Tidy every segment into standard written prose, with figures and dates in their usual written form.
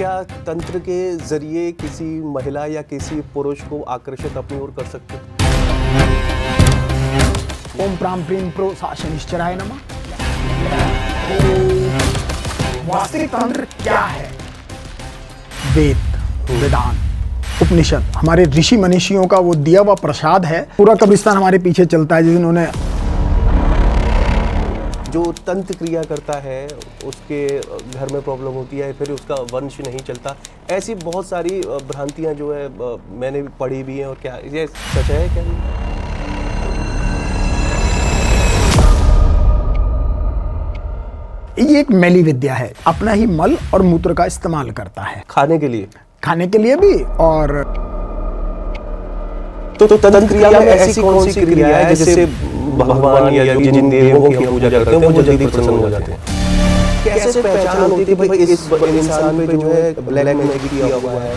क्या तंत्र के जरिए किसी महिला या किसी पुरुष को आकर्षित अपनी ओर कर सकते हैं? ओम प्राम प्रीम प्रो शनिश्चराय नमः। वास्तविक तंत्र क्या है? वेद, वेदांत, उपनिषद, हमारे ऋषि मनीषियों का वो दिया हुआ प्रसाद है। पूरा कब्रिस्तान हमारे पीछे चलता है। जिन्होंने जो तंत्र क्रिया करता है उसके घर में प्रॉब्लम होती है, फिर उसका वंश नहीं चलता। ऐसी बहुत सारी भ्रांतियां जो है मैंने पढ़ी भी हैं। और क्या ये सच है क्या? ये एक मैली विद्या है। अपना ही मल और मूत्र का इस्तेमाल करता है खाने के लिए भी। और तो तंत्र क्रिया में ऐसी कौन सी क्रिया है जिससे भगवान या जिन देवों की हम पूजा करते हैं वो जल्दी प्रसन्न हो जाते हैं? कैसे पहचान होती है भाई इस इंसान पे जो है ब्लैक मैजिक किया हुआ है?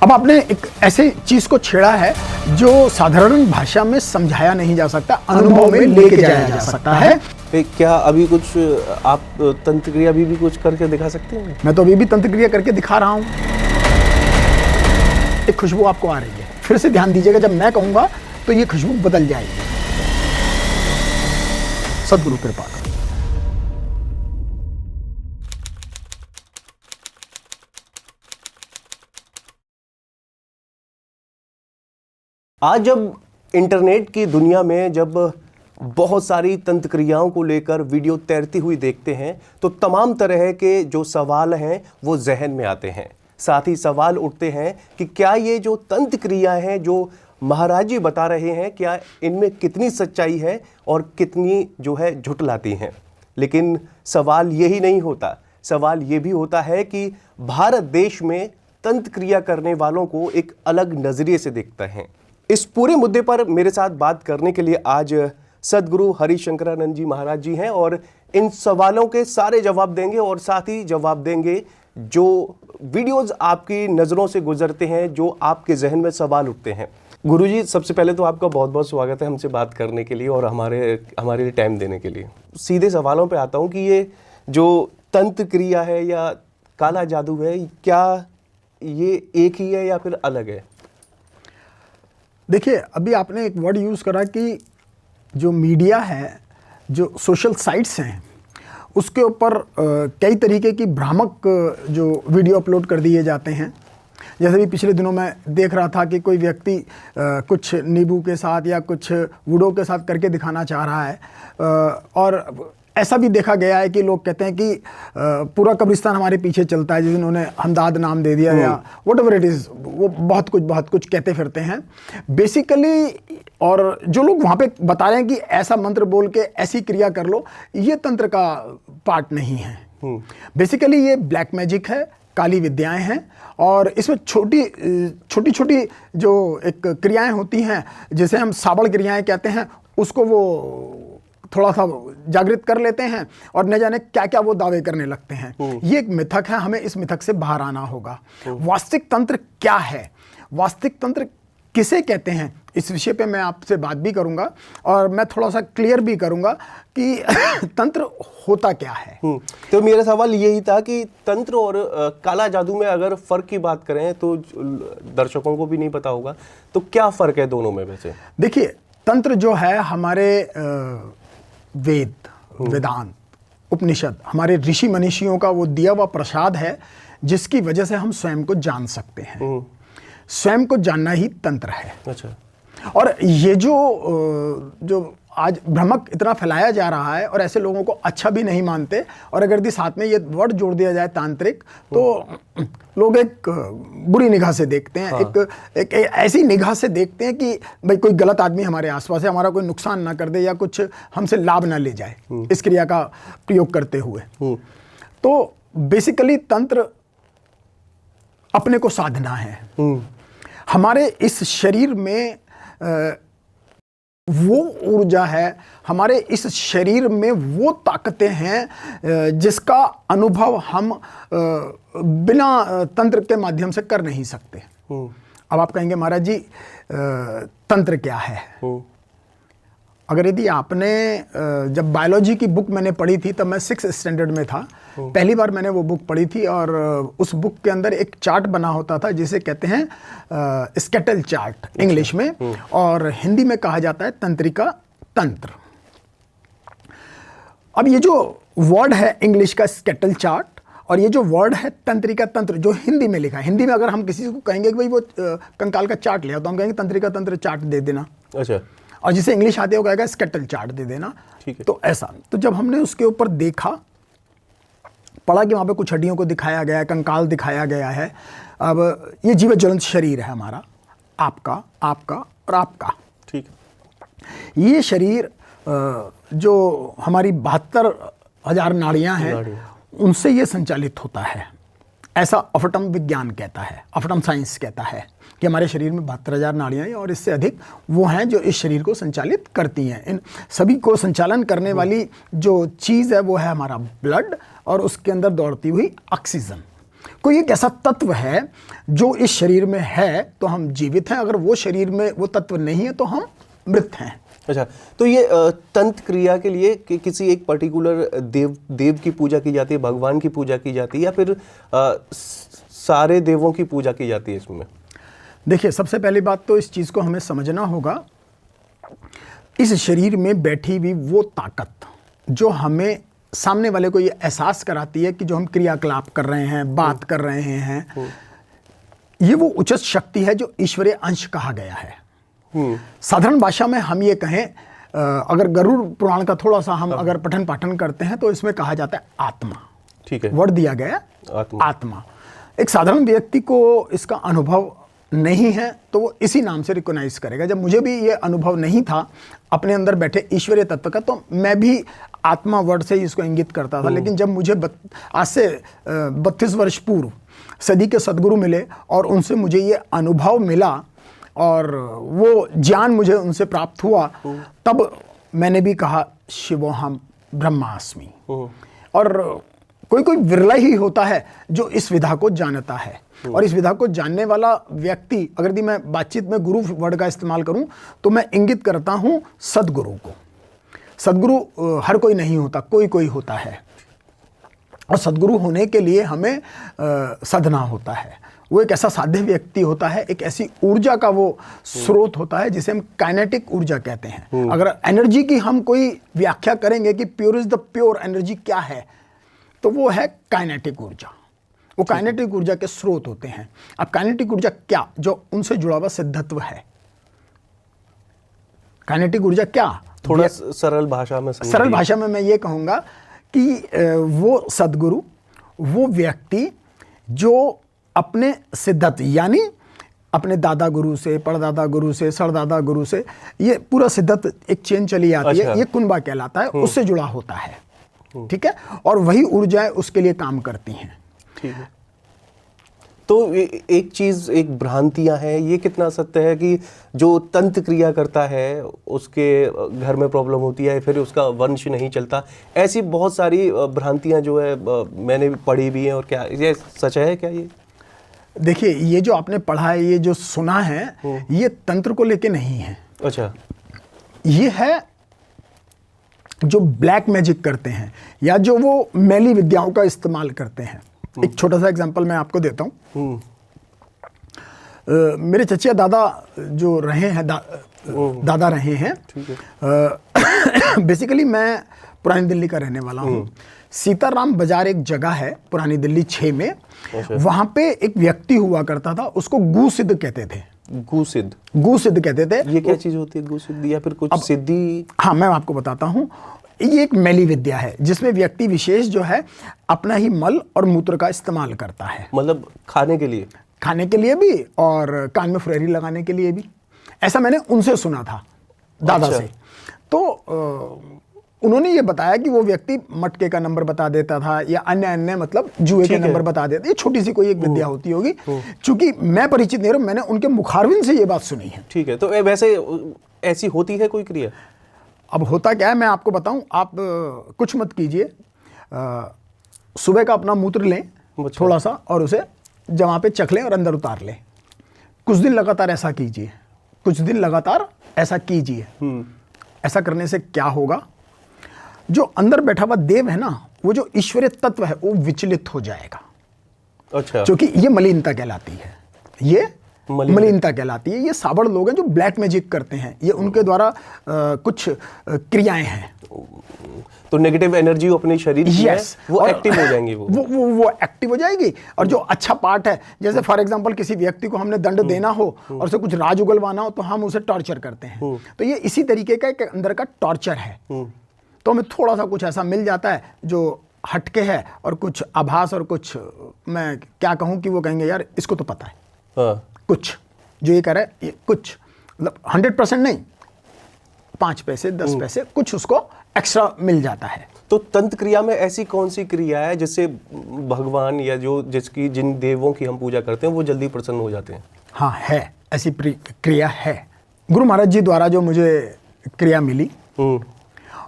अब आपने एक ऐसे चीज को छेड़ा है जो साधारण भाषा में समझाया नहीं जा सकता, अनुभव में लेके जाया जा सकता है। क्या अभी कुछ आप तंत्र क्रिया भी कुछ करके दिखा सकते हैं? मैं तो अभी भी तंत्र क्रिया करके दिखा रहा हूं। एक खुशबू आपको आ रही है, फिर से ध्यान दीजिएगा। जब मैं कहूंगा तो ये खुशबू बदल जाएगी। सद्गुरु कृपा। आज जब इंटरनेट की दुनिया में जब बहुत सारी तंत्र क्रियाओं को लेकर वीडियो तैरती हुई देखते हैं तो तमाम तरह के जो सवाल हैं वो जहन में आते हैं। साथ ही सवाल उठते हैं कि क्या ये जो तंत्र क्रिया है जो महाराज जी बता रहे हैं, क्या इनमें कितनी सच्चाई है और कितनी जो है झुठलाती हैं। लेकिन सवाल यही नहीं होता। सवाल ये भी होता है कि भारत देश में तंत्र क्रिया करने वालों को एक अलग नज़रिए से देखते हैं। इस पूरे मुद्दे पर मेरे साथ बात करने के लिए आज सद्गुरु हरिशंकरानंद जी महाराज जी हैं और इन सवालों के सारे जवाब देंगे और साथ ही जवाब देंगे जो वीडियोस आपकी नज़रों से गुजरते हैं, जो आपके जहन में सवाल उठते हैं। गुरुजी, सबसे पहले तो आपका बहुत बहुत स्वागत है हमसे बात करने के लिए और हमारे लिए टाइम देने के लिए। सीधे सवालों पे आता हूँ कि ये जो तंत्र क्रिया है या काला जादू है, क्या ये एक ही है या फिर अलग है? देखिए, अभी आपने एक वर्ड यूज़ करा कि जो मीडिया है, जो सोशल साइट्स हैं, उसके ऊपर कई तरीके की भ्रामक जो वीडियो अपलोड कर दिए जाते हैं। जैसे भी पिछले दिनों मैं देख रहा था कि कोई व्यक्ति कुछ नींबू के साथ या कुछ वुडो के साथ करके दिखाना चाह रहा है। और ऐसा भी देखा गया है कि लोग कहते हैं कि पूरा कब्रिस्तान हमारे पीछे चलता है। जिन्होंने हमदाद नाम दे दिया या व्हाटएवर इट इज़, वो बहुत कुछ कहते फिरते हैं बेसिकली। और जो लोग वहाँ पे बता रहे हैं कि ऐसा मंत्र बोल के ऐसी क्रिया कर लो, ये तंत्र का पार्ट नहीं है। बेसिकली ये ब्लैक मैजिक है, काली विद्याएं हैं। और इसमें छोटी जो एक क्रियाएं होती हैं, जिसे हम साबड़ क्रियाएं कहते हैं, उसको वो थोड़ा सा जागृत कर लेते हैं और न जाने क्या क्या वो दावे करने लगते हैं। ये एक मिथक है, हमें इस मिथक से बाहर आना होगा। वास्तविक तंत्र क्या है? वास्तविक तंत्र किसे कहते हैं? इस विषय पे मैं आपसे बात भी करूंगा और मैं थोड़ा सा क्लियर भी करूंगा कि तंत्र होता क्या है। तो मेरा सवाल यही था कि तंत्र और काला जादू में अगर फ़र्क की बात करें तो दर्शकों को भी नहीं पता होगा, तो क्या फ़र्क है दोनों में वैसे? देखिए, तंत्र जो है हमारे वेद, वेदांत, उपनिषद, हमारे ऋषि मनीषियों का वो दिया हुआ प्रसाद है, जिसकी वजह से हम स्वयं को जान सकते हैं। स्वयं को जानना ही तंत्र है। अच्छा। और ये जो आज भ्रमक इतना फैलाया जा रहा है और ऐसे लोगों को अच्छा भी नहीं मानते, और अगर साथ में ये वर्ड जोड़ दिया जाए तांत्रिक, तो लोग एक बुरी निगाह से देखते हैं। एक ऐसी निगाह से देखते हैं कि भाई कोई गलत आदमी हमारे आसपास है, हमारा कोई नुकसान ना कर दे या कुछ हमसे लाभ ना ले जाए इस क्रिया का प्रयोग करते हुए। तो बेसिकली तंत्र अपने को साधना है। हमारे इस शरीर में वो ऊर्जा है, हमारे इस शरीर में वो ताकतें हैं जिसका अनुभव हम बिना तंत्र के माध्यम से कर नहीं सकते। अब आप कहेंगे महाराज जी तंत्र क्या है? अगर यदि आपने जब बायोलॉजी की बुक मैंने पढ़ी थी तब मैं 6th स्टैंडर्ड में था, पहली बार मैंने वो बुक पढ़ी थी, और उस बुक के अंदर एक चार्ट बना होता था जिसे कहते हैं स्केटल चार्ट इंग्लिश में, और हिंदी में कहा जाता है तंत्रिका तंत्र। अब ये जो वर्ड है इंग्लिश का स्केटल चार्ट, और ये जो वर्ड है तंत्रिका तंत्र जो हिंदी में लिखा है, हिंदी में अगर हम किसी को कहेंगे कि भाई वो कंकाल का चार्ट ले आओ, तो हम कहेंगे तंत्रिका तंत्र चार्ट दे देना। अच्छा। और जिसे इंग्लिश आती है वो कहेगा स्केटल चार्ट दे देना। ठीक है। तो ऐसा, तो जब हमने उसके ऊपर देखा, पढ़ा कि वहाँ पे कुछ हड्डियों को दिखाया गया है, कंकाल दिखाया गया है। अब ये जीवित ज्वलंत शरीर है हमारा, आपका, आपका और आपका। ठीक है। ये शरीर जो हमारी 72,000 नाड़ियाँ हैं उनसे ये संचालित होता है, ऐसा अपटम विज्ञान कहता है, अपटम साइंस कहता है कि हमारे शरीर में 72,000 नाड़ियाँ हैं और इससे अधिक वो हैं जो इस शरीर को संचालित करती हैं। इन सभी को संचालन करने वाली जो चीज़ है वो है हमारा ब्लड, और उसके अंदर दौड़ती हुई ऑक्सीजन। कोई एक ऐसा तत्व है जो इस शरीर में है तो हम जीवित हैं, अगर वो शरीर में वो तत्व नहीं है तो हम मृत हैं। अच्छा, तो ये तंत्र क्रिया के लिए किसी एक पर्टिकुलर देव की पूजा की जाती है, भगवान की पूजा की जाती है, या फिर सारे देवों की पूजा की जाती है इसमें? देखिए, सबसे पहली बात तो इस चीज़ को हमें समझना होगा, इस शरीर में बैठी हुई वो ताकत जो हमें सामने वाले को ये एहसास कराती है कि जो हम क्रियाकलाप कर रहे हैं, बात कर रहे हैं, ये वो उच्च शक्ति है जो ईश्वरीय अंश कहा गया है। साधारण भाषा में हम ये कहें, अगर गरुड़ पुराण का थोड़ा सा हम अगर पठन पाठन करते हैं तो इसमें कहा जाता है आत्मा। ठीक है। वर्ड दिया गया आत्मा। आत्मा। एक साधारण व्यक्ति को इसका अनुभव नहीं है तो वो इसी नाम से रिकॉग्नाइज करेगा। जब मुझे भी ये अनुभव नहीं था अपने अंदर बैठे ईश्वरीय तत्व का, तो मैं भी आत्मा वर्ड से ही इसको इंगित करता था। लेकिन जब मुझे आज से 32 वर्ष पूर्व सदी के सदगुरु मिले और उनसे मुझे ये अनुभव मिला और वो ज्ञान मुझे उनसे प्राप्त हुआ, तब मैंने भी कहा शिवोहम ब्रह्मास्मि। और कोई कोई विरला ही होता है जो इस विधा को जानता है, और इस विधा को जानने वाला व्यक्ति, अगर यदि मैं बातचीत में गुरु वर्ड का इस्तेमाल करूं तो मैं इंगित करता हूं सदगुरु को। सदगुरु हर कोई नहीं होता, कोई कोई होता है, और सदगुरु होने के लिए हमें साधना होता है। वो एक ऐसा साध्य व्यक्ति होता है, एक ऐसी ऊर्जा का वो स्रोत होता है जिसे हम काइनेटिक ऊर्जा कहते हैं। अगर एनर्जी की हम कोई व्याख्या करेंगे कि pure is the pure energy क्या है, तो वो है काइनेटिक ऊर्जा। वो काइनेटिक ऊर्जा के स्रोत होते हैं। अब काइनेटिक ऊर्जा क्या, जो उनसे जुड़ा हुआ सिद्धत्व है। काइनेटिक ऊर्जा क्या, थोड़ा सरल भाषा में समझिए। सरल भाषा में मैं ये कहूँगा कि वो सदगुरु, वो व्यक्ति जो अपने सिद्धत्व यानी अपने दादा गुरु से, परदादा गुरु से, सरदादा गुरु से, ये पूरा सिद्धत्व एक चेन चली आती है, ये कुनबा कहलाता है, उससे जुड़ा होता है। ठीक है, और वही ऊर्जाएं उसके लिए काम करती हैं। ठीक है। तो एक चीज, एक भ्रांतियां हैं, ये कितना सत्य है कि जो तंत्र क्रिया करता है उसके घर में प्रॉब्लम होती है, फिर उसका वंश नहीं चलता, ऐसी बहुत सारी भ्रांतियां जो है मैंने पढ़ी भी हैं। और क्या ये सच है क्या? ये देखिए, ये जो आपने पढ़ा है, ये जो सुना है, ये तंत्र को लेके नहीं है। अच्छा। ये है जो ब्लैक मैजिक करते हैं या जो वो मैली विद्याओं का इस्तेमाल करते हैं। एक छोटा सा एग्जांपल मैं आपको देता हूँ। मेरे चचिया दादा जो रहे हैं, दादा रहे हैं। बेसिकली मैं पुरानी दिल्ली का रहने वाला हूँ। सीताराम बाजार एक जगह है पुरानी दिल्ली 6 में। वहाँ पे एक व्यक्ति हुआ करता था, उसको गू सिद्ध कहते थे। गू सिद्ध कहते थे। ये क्या चीज होती है गू सिद्ध, या फिर कुछ सिद्धि? हाँ, मैं आपको बताता हूँ। ये एक मैली विद्या है जिसमें व्यक्ति विशेष जो है अपना ही मल और मूत्र का इस्तेमाल करता है। मतलब खाने के लिए भी और कान में फुरेरी लगाने के लिए भी। ऐसा मैंने उनसे सुना था, दादा से। तो उन्होंने ये बताया कि वो व्यक्ति मटके का नंबर बता देता था या अन्य मतलब जुए के नंबर बता देता। ये छोटी सी कोई एक विद्या होती होगी। चूंकि मैं परिचित नहीं हूं, मैंने उनके मुखारविंद से ये बात सुनी है। ठीक है। तो वैसे ऐसी होती है कोई क्रिया? अब होता क्या है मैं आपको बताऊं, आप कुछ मत कीजिए। सुबह का अपना मूत्र लें थोड़ा सा और उसे जमा पे चख लें और अंदर उतार लें। कुछ दिन लगातार ऐसा कीजिए, कुछ दिन लगातार ऐसा कीजिए। ऐसा करने से क्या होगा, जो अंदर बैठा हुआ देव है ना, वो जो ईश्वरीय तत्व है वो विचलित हो जाएगा। अच्छा। क्योंकि ये मलिनता कहलाती है, ये मलिनता कहलाती है। ये साबड़ लोग हैं जो ब्लैक मैजिक करते हैं, ये उनके द्वारा कुछ क्रियाएं हैं। तो नेगेटिव एनर्जी अपने शरीर की है, Yes, वो और एक्टिव हो जाएंगी, वो एक्टिव हो जाएगी। और जो अच्छा पार्ट है, जैसे फॉर एग्जांपल किसी व्यक्ति को हमने दंड देना हो और उसे कुछ राज उगलवाना हो, तो हम उसे टॉर्चर करते हैं। तो ये इसी तरीके का एक अंदर का टॉर्चर है। तो हमें थोड़ा सा कुछ ऐसा मिल जाता है जो हटके है, और कुछ आभास, और कुछ मैं क्या कहूँ कि वो कहेंगे यार इसको तो पता है। हाँ। कुछ जो ये कह रहा है, ये कुछ मतलब 100% नहीं, 5 पैसे 10 पैसे कुछ उसको एक्स्ट्रा मिल जाता है। तो तंत्र क्रिया में ऐसी कौन सी क्रिया है जिससे भगवान या जिसकी जिन देवों की हम पूजा करते हैं वो जल्दी प्रसन्न हो जाते हैं? हाँ, है, ऐसी क्रिया है। गुरु महाराज जी द्वारा जो मुझे क्रिया मिली,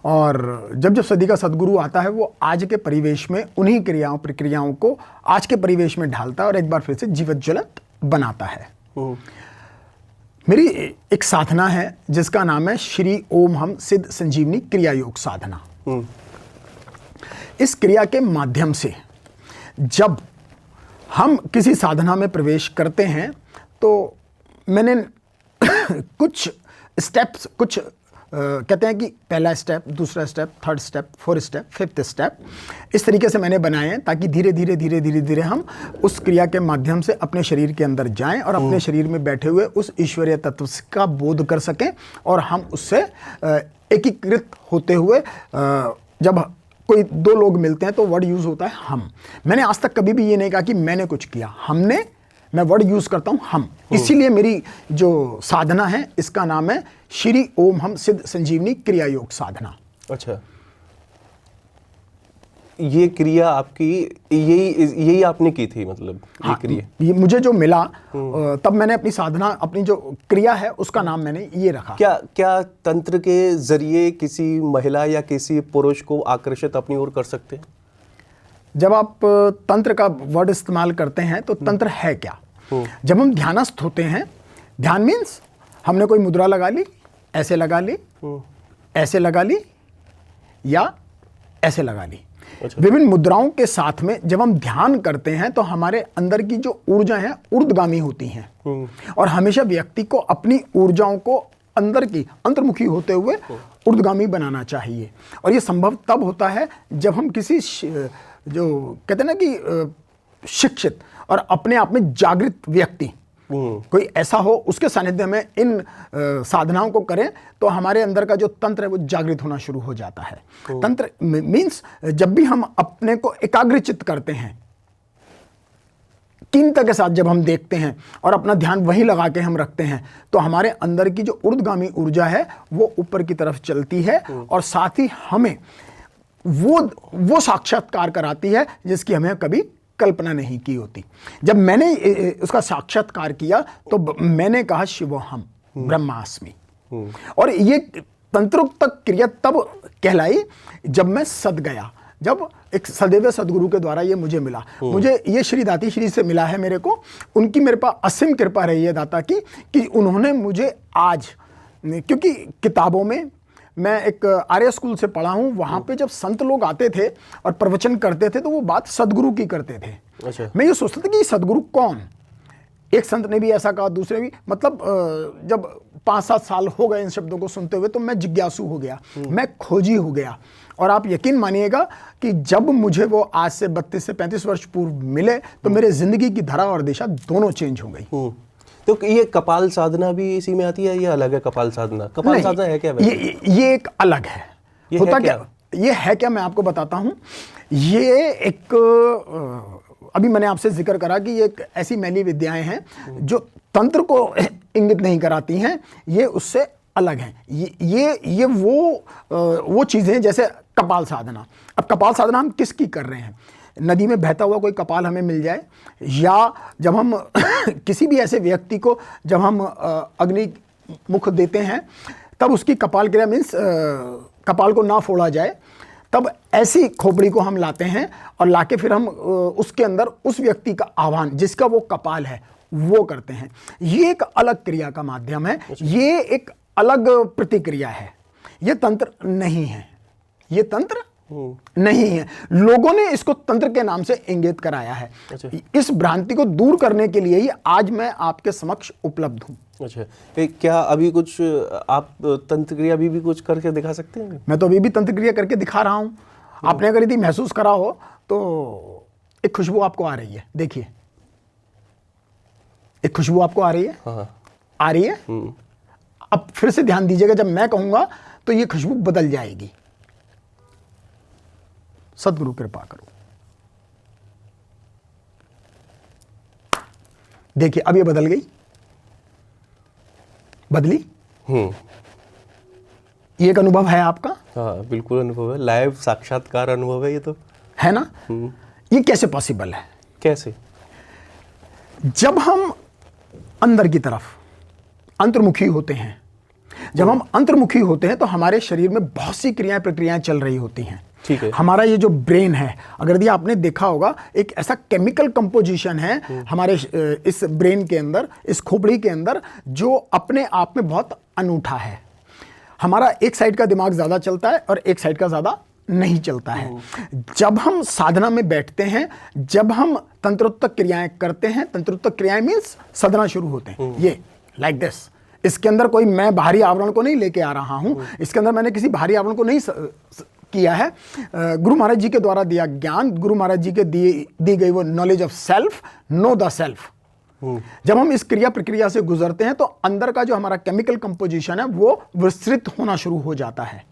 और जब सदी का सदगुरु आता है, वो आज के परिवेश में उन्हीं क्रियाओं प्रक्रियाओं को आज के परिवेश में ढालता है और एक बार फिर से जीवित ज्वलंत बनाता है। मेरी एक साधना है जिसका नाम है श्री ओम हम सिद्ध संजीवनी क्रिया योग साधना। इस क्रिया के माध्यम से जब हम किसी साधना में प्रवेश करते हैं, तो मैंने कुछ स्टेप्स, कुछ कहते हैं कि पहला स्टेप, दूसरा step, third step, fourth step, fifth step, इस तरीके से मैंने बनाए हैं ताकि धीरे धीरे हम उस क्रिया के माध्यम से अपने शरीर के अंदर जाएं और अपने शरीर में बैठे हुए उस ईश्वरीय तत्व का बोध कर सकें, और हम उससे एकीकृत होते हुए, जब कोई 2 लोग मिलते हैं तो वर्ड यूज होता है हम। मैंने आज तक कभी भी ये नहीं कहा कि मैंने कुछ किया, हमने, मैं वर्ड यूज करता हूं हम। इसीलिए मेरी जो साधना है इसका नाम है श्री ओम हम सिद्ध संजीवनी क्रिया योग साधना। अच्छा, ये क्रिया आपकी यही आपने की थी, मतलब ये हाँ, क्रिया? ये मुझे जो मिला तब मैंने अपनी साधना, अपनी जो क्रिया है उसका नाम मैंने ये रखा। क्या तंत्र के जरिए किसी महिला या किसी पुरुष को आकर्षित अपनी ओर कर सकते हैं? जब आप तंत्र का वर्ड इस्तेमाल करते हैं तो तंत्र है क्या? जब हम ध्यानस्थ होते हैं, ध्यान मीन्स हमने कोई मुद्रा लगा ली, ऐसे लगा ली, ऐसे लगा ली, या ऐसे लगा ली। अच्छा। विभिन्न मुद्राओं के साथ में जब हम ध्यान करते हैं तो हमारे अंदर की जो ऊर्जा है ऊर्ध्वगामी होती हैं, और हमेशा व्यक्ति को अपनी ऊर्जाओं को अंदर की अंतर्मुखी होते हुए ऊर्ध्वगामी बनाना चाहिए। और ये संभव तब होता है जब हम किसी जो कहते हैं ना कि शिक्षित और अपने आप में जागृत व्यक्ति कोई ऐसा हो, उसके सानिध्य में इन साधनाओं को करें तो हमारे अंदर का जो तंत्र है वो जागृत होना शुरू हो जाता है। तंत्र मीन्स जब भी हम अपने को एकाग्रचित्त करते हैं, तीव्रता के साथ जब हम देखते हैं और अपना ध्यान वहीं लगा के हम रखते हैं, तो हमारे अंदर की जो ऊर्ध्वगामी ऊर्जा है वो ऊपर की तरफ चलती है, और साथ ही हमें वो साक्षात्कार कराती है जिसकी हमें कभी कल्पना नहीं की होती। जब मैंने उसका साक्षात्कार किया तो मैंने कहा शिवोहम ब्रह्मास्मि। और ये तंत्रोक्त क्रिया तब कहलाई जब मैं सद गया, जब एक सदैव सदगुरु के द्वारा ये मुझे मिला। मुझे ये श्री दाती श्री से मिला है मेरे को। उनकी मेरे पास असीम कृपा रही है दाता की कि उन्होंने मुझे आज, क्योंकि किताबों में मैं एक आर्य स्कूल से पढ़ा हूँ, वहाँ पे जब संत लोग आते थे और प्रवचन करते थे तो वो बात सदगुरु की करते थे। अच्छा। मैं ये सोचता था कि सदगुरु कौन? एक संत ने भी ऐसा कहा, दूसरे भी, मतलब जब 5-7 साल हो गए इन शब्दों को सुनते हुए तो मैं जिज्ञासु हो गया, मैं खोजी हो गया। और आप यकीन मानिएगा कि जब मुझे वो आज से 32 से 35 वर्ष पूर्व मिले तो मेरे जिंदगी की धरा और दिशा दोनों चेंज हो गई। तो ये कपाल साधना भी इसी में आती है या अलग है? कपाल साधना है क्या वैसे? ये एक अलग है। ये होता है क्या? ये है क्या, मैं आपको बताता हूं। ये एक अभी मैंने आपसे जिक्र करा कि ये एक ऐसी मैली विद्याएं हैं जो तंत्र को इंगित नहीं कराती हैं, ये उससे अलग हैं। ये वो चीजें जैसे कपाल साधना। अब कपाल साधना हम किसकी कर रहे हैं? नदी में बहता हुआ कोई कपाल हमें मिल जाए, या जब हम किसी भी ऐसे व्यक्ति को जब हम अग्नि मुख देते हैं तब उसकी कपाल क्रिया मीन्स कपाल को ना फोड़ा जाए, तब ऐसी खोपड़ी को हम लाते हैं और लाके फिर हम उसके अंदर उस व्यक्ति का आह्वान, जिसका वो कपाल है, वो करते हैं। ये एक अलग क्रिया का माध्यम है, ये एक अलग प्रतिक्रिया है। ये तंत्र नहीं है, ये तंत्र नहीं है। लोगों ने इसको तंत्र के नाम से इंगित कराया है। अच्छा। इस भ्रांति को दूर करने के लिए ही आज मैं आपके समक्ष उपलब्ध हूं। अच्छा, क्या अभी कुछ आप तंत्र क्रिया अभी भी कुछ करके दिखा सकते हैं? मैं तो अभी भी तंत्र क्रिया करके दिखा रहा हूं। आपने अगर यदि महसूस करा हो तो एक खुशबू आपको आ रही है, देखिए एक खुशबू आपको आ रही है। हाँ। आ रही है। अब फिर से ध्यान दीजिएगा, जब मैं कहूंगा तो ये खुशबू बदल जाएगी। सद्गुरु कृपा करो। देखिए अब ये बदल गई, बदली। ये एक अनुभव है आपका? हाँ बिल्कुल अनुभव है, लाइव साक्षात्कार अनुभव है ये तो, है ना। ये कैसे पॉसिबल है? कैसे? जब हम अंदर की तरफ अंतर्मुखी होते हैं, जब हम अंतर्मुखी होते हैं तो हमारे शरीर में बहुत सी क्रियाएं प्रक्रियाएं चल रही होती हैं। ठीक है। हमारा ये जो ब्रेन है, अगर यदि आपने देखा होगा, एक ऐसा केमिकल कंपोजिशन है हमारे इस ब्रेन के अंदर, इस खोपड़ी के अंदर, जो अपने आप में बहुत अनूठा है। हमारा एक साइड का दिमाग ज्यादा चलता है और एक साइड का ज्यादा नहीं चलता है। जब हम साधना में बैठते हैं, जब हम तंत्रोक्त क्रियाएं करते हैं, तंत्रोक्त क्रियाएं मीन्स साधना शुरू होते हैं, ये लाइक दिस। इसके अंदर कोई मैं बाहरी आवरण को नहीं लेके आ रहा हूं, इसके अंदर मैंने किसी बाहरी आवरण को नहीं किया है। गुरु महाराज जी के द्वारा दिया ज्ञान, गुरु महाराज जी के दी गई वो knowledge of self, know the self. जब हम इस क्रिया प्रक्रिया से गुजरते हैं तो अंदर का जो हमारा केमिकल कंपोजिशन है वो विस्तृत होना शुरू हो जाता है।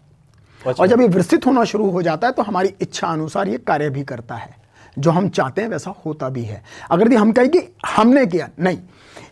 अच्छा। और जब ये विस्तृत होना शुरू हो जाता है तो हमारी इच्छा अनुसार ये कार्य भी करता है, जो हम चाहते हैं वैसा होता भी है। अगर यदि हम कहें कि हमने किया, नहीं,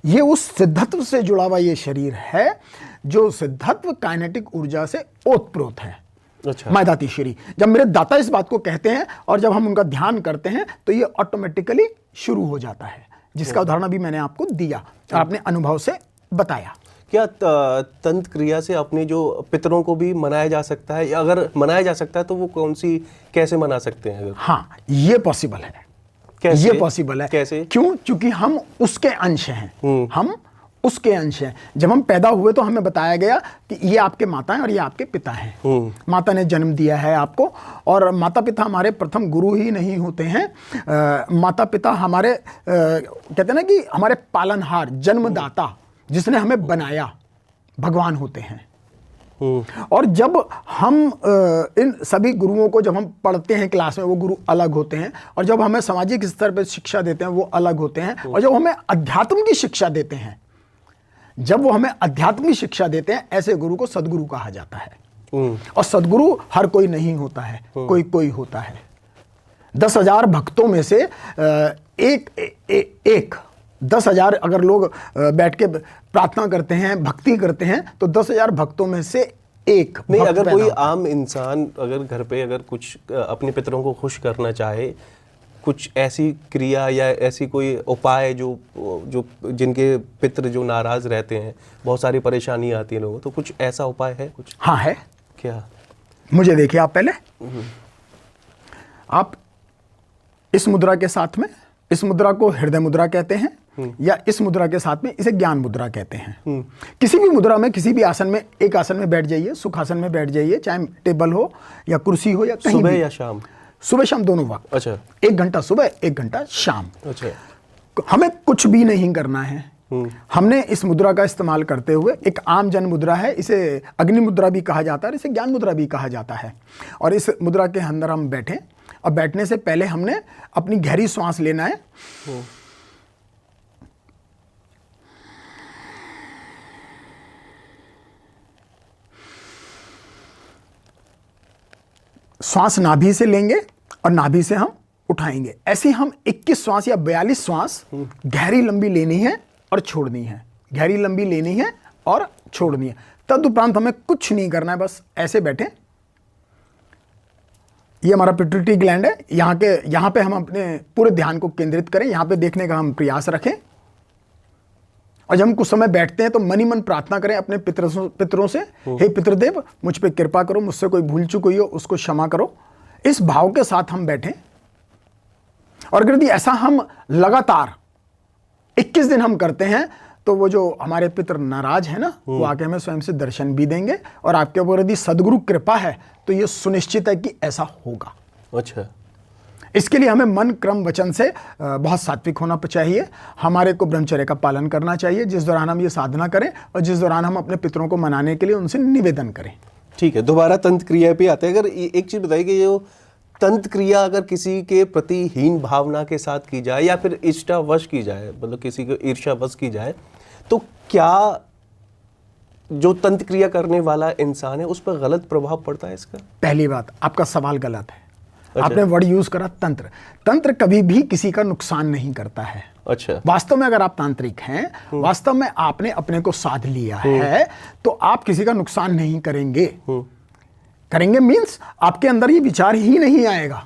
ये उस सिद्धत्व से जुड़ा हुआ ये शरीर है जो सिद्धत्व काइनेटिक ऊर्जा से ओतप्रोत है। अच्छा। मैं दातीश्वरी, जब मेरे दाता इस बात को कहते हैं और जब हम उनका ध्यान करते हैं तो ये ऑटोमेटिकली शुरू हो जाता है, जिसका उदाहरण भी मैंने आपको दिया और आपने अनुभव से बताया। क्या तंत्र क्रिया से अपने जो पितरों को भी मनाया जा सकता है, या अगर मनाया जा सकता है तो वो कौन सी, कैसे मना सकते हैं अगर? हाँ, ये पॉसिबल है। कैसे? ये पॉसिबल है। कैसे? क्यों? क्योंकि हम उसके अंश हैं। हम उसके अंश हैं। जब हम पैदा हुए तो हमें बताया गया कि ये आपके माता हैं और ये आपके पिता हैं। माता ने जन्म दिया है आपको, और माता पिता हमारे प्रथम गुरु ही नहीं होते हैं। माता पिता हमारे कहते हैं ना कि हमारे पालनहार, जन्मदाता, जिसने हमें बनाया, भगवान होते हैं। और जब हम इन सभी गुरुओं को जब हम पढ़ते हैं क्लास में, वो गुरु अलग होते हैं, और जब हमें सामाजिक स्तर पर शिक्षा देते हैं वो अलग होते हैं, और जब हमें अध्यात्म की शिक्षा देते हैं, जब वो हमें अध्यात्म की शिक्षा देते हैं, ऐसे गुरु को सदगुरु कहा जाता है। और सदगुरु हर कोई नहीं होता है, कोई कोई होता है। 10,000 भक्तों में से एक 10,000 अगर लोग बैठ के प्रार्थना करते हैं, भक्ति करते हैं, तो 10,000 भक्तों में से एक नहीं। भक्त अगर कोई पैदा आम इंसान अगर घर पे अगर कुछ अपने पितरों को खुश करना चाहे, कुछ ऐसी क्रिया या ऐसी कोई उपाय जो जिनके पितर जो नाराज रहते हैं, बहुत सारी परेशानी आती है लोगों, तो कुछ ऐसा उपाय है कुछ? हाँ है। क्या? मुझे देखिए, आप पहले आप इस मुद्रा के साथ में, इस मुद्रा को हृदय मुद्रा कहते हैं, या इस मुद्रा के साथ में इसे ज्ञान मुद्रा कहते हैं। किसी भी मुद्रा में, किसी भी आसन में, एक आसन में बैठ जाइए, सुखासन में बैठ जाइए, चाहे टेबल हो या कुर्सी हो या कहीं सुबह भी। या शाम? सुबह शाम दोनों वक्त। अच्छा। 1 घंटा सुबह, 1 घंटा शाम। अच्छा। हमें कुछ भी नहीं करना है। हमने इस मुद्रा का इस्तेमाल करते हुए, एक आम जन मुद्रा है, इसे अग्नि मुद्रा भी कहा जाता है, इसे ज्ञान मुद्रा भी कहा जाता है। और इस मुद्रा के अंदर हम बैठें, और बैठने से पहले हमने अपनी गहरी श्वास लेना है। श्वास नाभि से लेंगे और नाभि से हम उठाएंगे। ऐसे हम 21 श्वास या 42 श्वास गहरी लंबी लेनी है और छोड़नी है, गहरी लंबी लेनी है और छोड़नी है। तदुपरांत हमें कुछ नहीं करना है, बस ऐसे बैठे। ये हमारा पिट्यूटरी ग्लैंड है, यहाँ पे हम अपने पूरे ध्यान को केंद्रित करें, यहाँ पे देखने का हम प्रयास रखें। और जब हम कुछ समय बैठते हैं तो मन ही मन प्रार्थना करें अपने पितरों से, हे पितृदेव, मुझ पे कृपा करो, मुझसे कोई भूल चूक हुई हो उसको क्षमा करो। इस भाव के साथ हम बैठें। और यदि ऐसा हम लगातार 21 दिन हम करते हैं तो वो जो हमारे पितर नाराज है ना, वो आके हमें स्वयं से दर्शन भी देंगे, और आपके ऊपर यदि सदगुरु कृपा है तो ये सुनिश्चित है कि ऐसा होगा। अच्छा, इसके लिए हमें मन क्रम वचन से बहुत सात्विक होना चाहिए। हमारे को ब्रह्मचर्य का पालन करना चाहिए, जिस दौरान हम ये साधना करें और जिस दौरान हम अपने पितरों को मनाने के लिए उनसे निवेदन करें। ठीक है, दोबारा तंत्र क्रिया पे आते हैं। अगर एक चीज बताइए कि जो तंत्र क्रिया अगर किसी के प्रति हीन भावना के साथ की जाए या फिर इष्टावश की जाए, मतलब किसी को ईर्ष्यावश की जाए, तो क्या जो तंत्र क्रिया करने वाला इंसान है उस पर गलत प्रभाव पड़ता है इसका? पहली बात, आपका सवाल गलत है। अच्छा। आपने वर्ड यूज करा तंत्र। तंत्र कभी भी किसी का नुकसान नहीं करता है। अच्छा, वास्तव में अगर आप तांत्रिक हैं, वास्तव में आपने अपने को साध लिया है, तो आप किसी का नुकसान नहीं करेंगे। करेंगे मीन्स आपके अंदर ये विचार ही नहीं आएगा।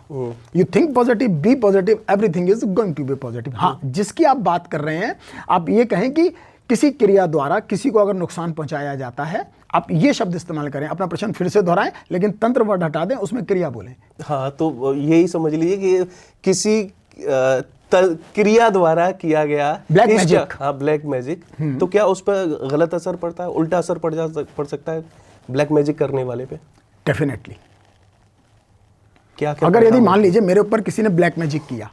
You think positive, be positive, everything is going to be positive. हाँ, जिसकी आप बात कर रहे हैं, आप ये कहें कि किसी क्रिया द्वारा किसी को अगर नुकसान पहुंचाया जाता है, आप ये शब्द इस्तेमाल करें। अपना प्रश्न फिर से दोहराएं, लेकिन तंत्र वर्ड हटा दें, उसमें क्रिया बोलें। हाँ, तो यही समझ लीजिए कि किसी क्रिया द्वारा किया गया ब्लैक मैजिक। हाँ, ब्लैक मैजिक, तो क्या उस पर गलत असर पड़ता है, उल्टा असर पड़ सकता है ब्लैक मैजिक करने वाले पे? डेफिनेटली। क्या अगर यदि मान लीजिए मेरे ऊपर किसी ने ब्लैक मैजिक किया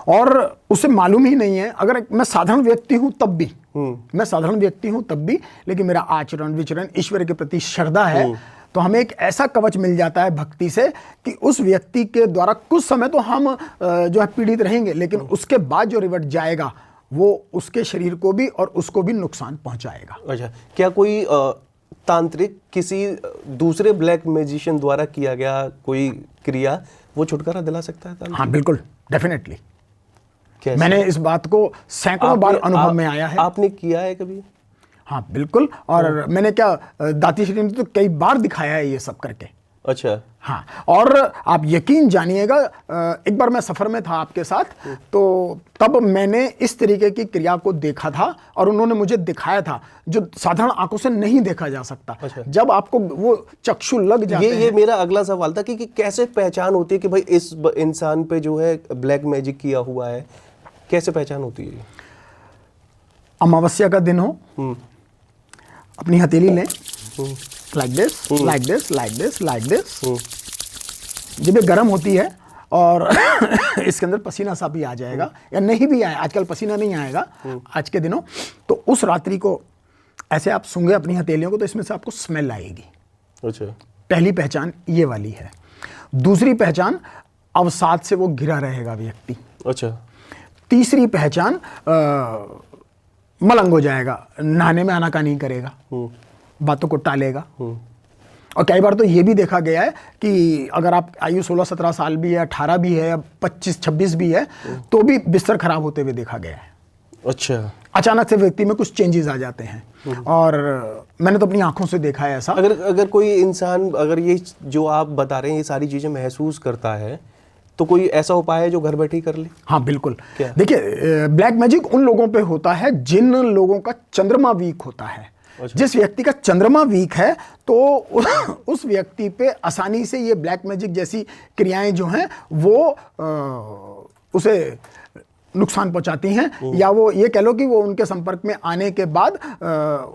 और उसे मालूम ही नहीं है, अगर मैं साधारण व्यक्ति हूं तब भी, मैं साधारण व्यक्ति हूं तब भी, लेकिन मेरा आचरण विचरण ईश्वर के प्रति श्रद्धा है, तो हमें एक ऐसा कवच मिल जाता है भक्ति से कि उस व्यक्ति के द्वारा कुछ समय तो हम जो है पीड़ित रहेंगे, लेकिन उसके बाद जो रिवर्ट जाएगा वो उसके शरीर को भी और उसको भी नुकसान पहुंचाएगा। अच्छा, क्या कोई तांत्रिक किसी दूसरे ब्लैक मैजिशियन द्वारा किया गया कोई क्रिया वो छुटकारा दिला सकता है तांत्रिक? हाँ बिल्कुल, डेफिनेटली। कैसे? मैंने इस बात को सैकड़ों बार अनुभव में आया है। आपने किया है कभी? हाँ बिल्कुल, और मैंने क्या दाती श्री ने तो कई बार दिखाया है ये सब करके। अच्छा, हाँ, और आप यकीन जानिएगा, एक बार मैं सफर में था आपके साथ, तो तब मैंने इस तरीके की क्रिया को देखा था और उन्होंने मुझे दिखाया था जो साधारण आंखों से नहीं देखा जा सकता। अच्छा। जब आपको वो चक्षु लग जाते ये मेरा अगला सवाल था कि कैसे पहचान होती है कि भाई इस इंसान पे जो है ब्लैक मैजिक किया हुआ है, कैसे पहचान होती है? अमावस्या का दिन हो, अपनी हथेली लें, like this, like this, like this, like this. जब ये गर्म होती है और इसके अंदर पसीना सा भी आ जाएगा या नहीं भी आए, आजकल पसीना नहीं आएगा आज के दिनों, तो उस रात्रि को ऐसे आप सूंघे अपनी हथेलियों को, तो इसमें से आपको स्मेल आएगी। अच्छा, पहली पहचान ये वाली है। दूसरी पहचान, अवसाद से वो घिरा रहेगा व्यक्ति। अच्छा, तीसरी पहचान, मलंग हो जाएगा, नहाने में आनाकानी करेगा, बातों को टालेगा। और कई बार तो ये भी देखा गया है कि अगर आप आयु 16-17 साल भी है, 18 भी है, 25-26 भी है, तो भी बिस्तर खराब होते हुए देखा गया है। अच्छा, अचानक से व्यक्ति में कुछ चेंजेस आ जाते हैं, और मैंने तो अपनी आंखों से देखा है ऐसा। अगर कोई इंसान अगर ये जो आप बता रहे हैं ये सारी चीजें महसूस करता है, तो कोई ऐसा उपाय है जो घर बैठे ही कर ले? हाँ बिल्कुल। क्या? देखिए, ब्लैक मैजिक उन लोगों पे होता है जिन लोगों का चंद्रमा वीक होता है। अच्छा। जिस व्यक्ति का चंद्रमा वीक है, तो उस व्यक्ति पे आसानी से ये ब्लैक मैजिक जैसी क्रियाएं जो हैं वो उसे नुकसान पहुंचाती हैं, या वो ये कह लो कि वो उनके संपर्क में आने के बाद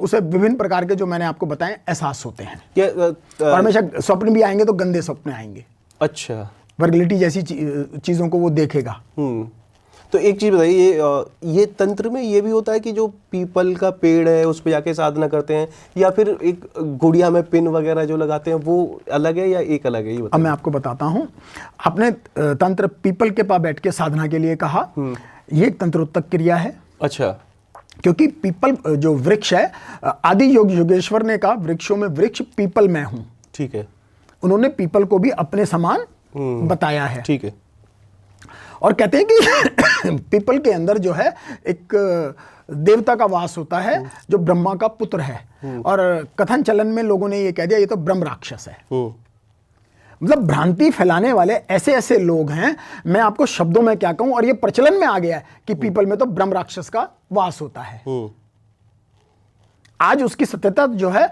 उसे विभिन्न प्रकार के जो मैंने आपको बताए एहसास होते हैं। और हमेशा स्वप्न भी आएंगे तो गंदे स्वप्न आएंगे। अच्छा, वर्गलिटी जैसी चीजों को वो देखेगा। तो एक चीज बताइए, ये तंत्र में ये भी होता है कि जो पीपल का पेड़ है उस पे जाके साधना करते हैं, या फिर एक गुड़िया में पिन वगैरह जो लगाते हैं वो अलग है या एक अलग है? ये अब मैं आपको बताता हूँ। आपने तंत्र पीपल के पास बैठ के साधना के लिए कहा, ये एक तंत्रोत्तक क्रिया है। अच्छा, क्योंकि पीपल जो वृक्ष है, आदि योगेश्वर ने कहा वृक्षों में वृक्ष पीपल मैं हूं। ठीक है। उन्होंने पीपल को भी अपने समान बताया है। ठीक है। और कहते हैं कि पीपल के अंदर जो है एक देवता का वास होता है जो ब्रह्मा का पुत्र है, और कथन चलन में लोगों ने ये कह दिया ये तो ब्रह्म राक्षस है। मतलब भ्रांति फैलाने वाले ऐसे ऐसे लोग हैं, मैं आपको शब्दों में क्या कहूं, और ये प्रचलन में आ गया है कि पीपल में तो ब्रह्म राक्षस का वास होता है। आज उसकी सत्यता जो है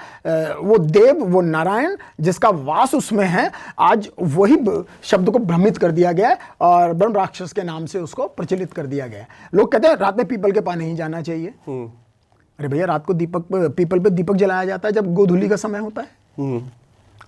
वो देव, वो नारायण जिसका वास उसमें है, आज वही शब्द को भ्रमित कर दिया गया है और ब्रह्म राक्षस के नाम से उसको प्रचलित कर दिया गया है। लोग कहते हैं रात में पीपल के पास नहीं जाना चाहिए। अरे भैया, रात को पीपल पे दीपक जलाया जाता है जब गोधूली का समय होता है।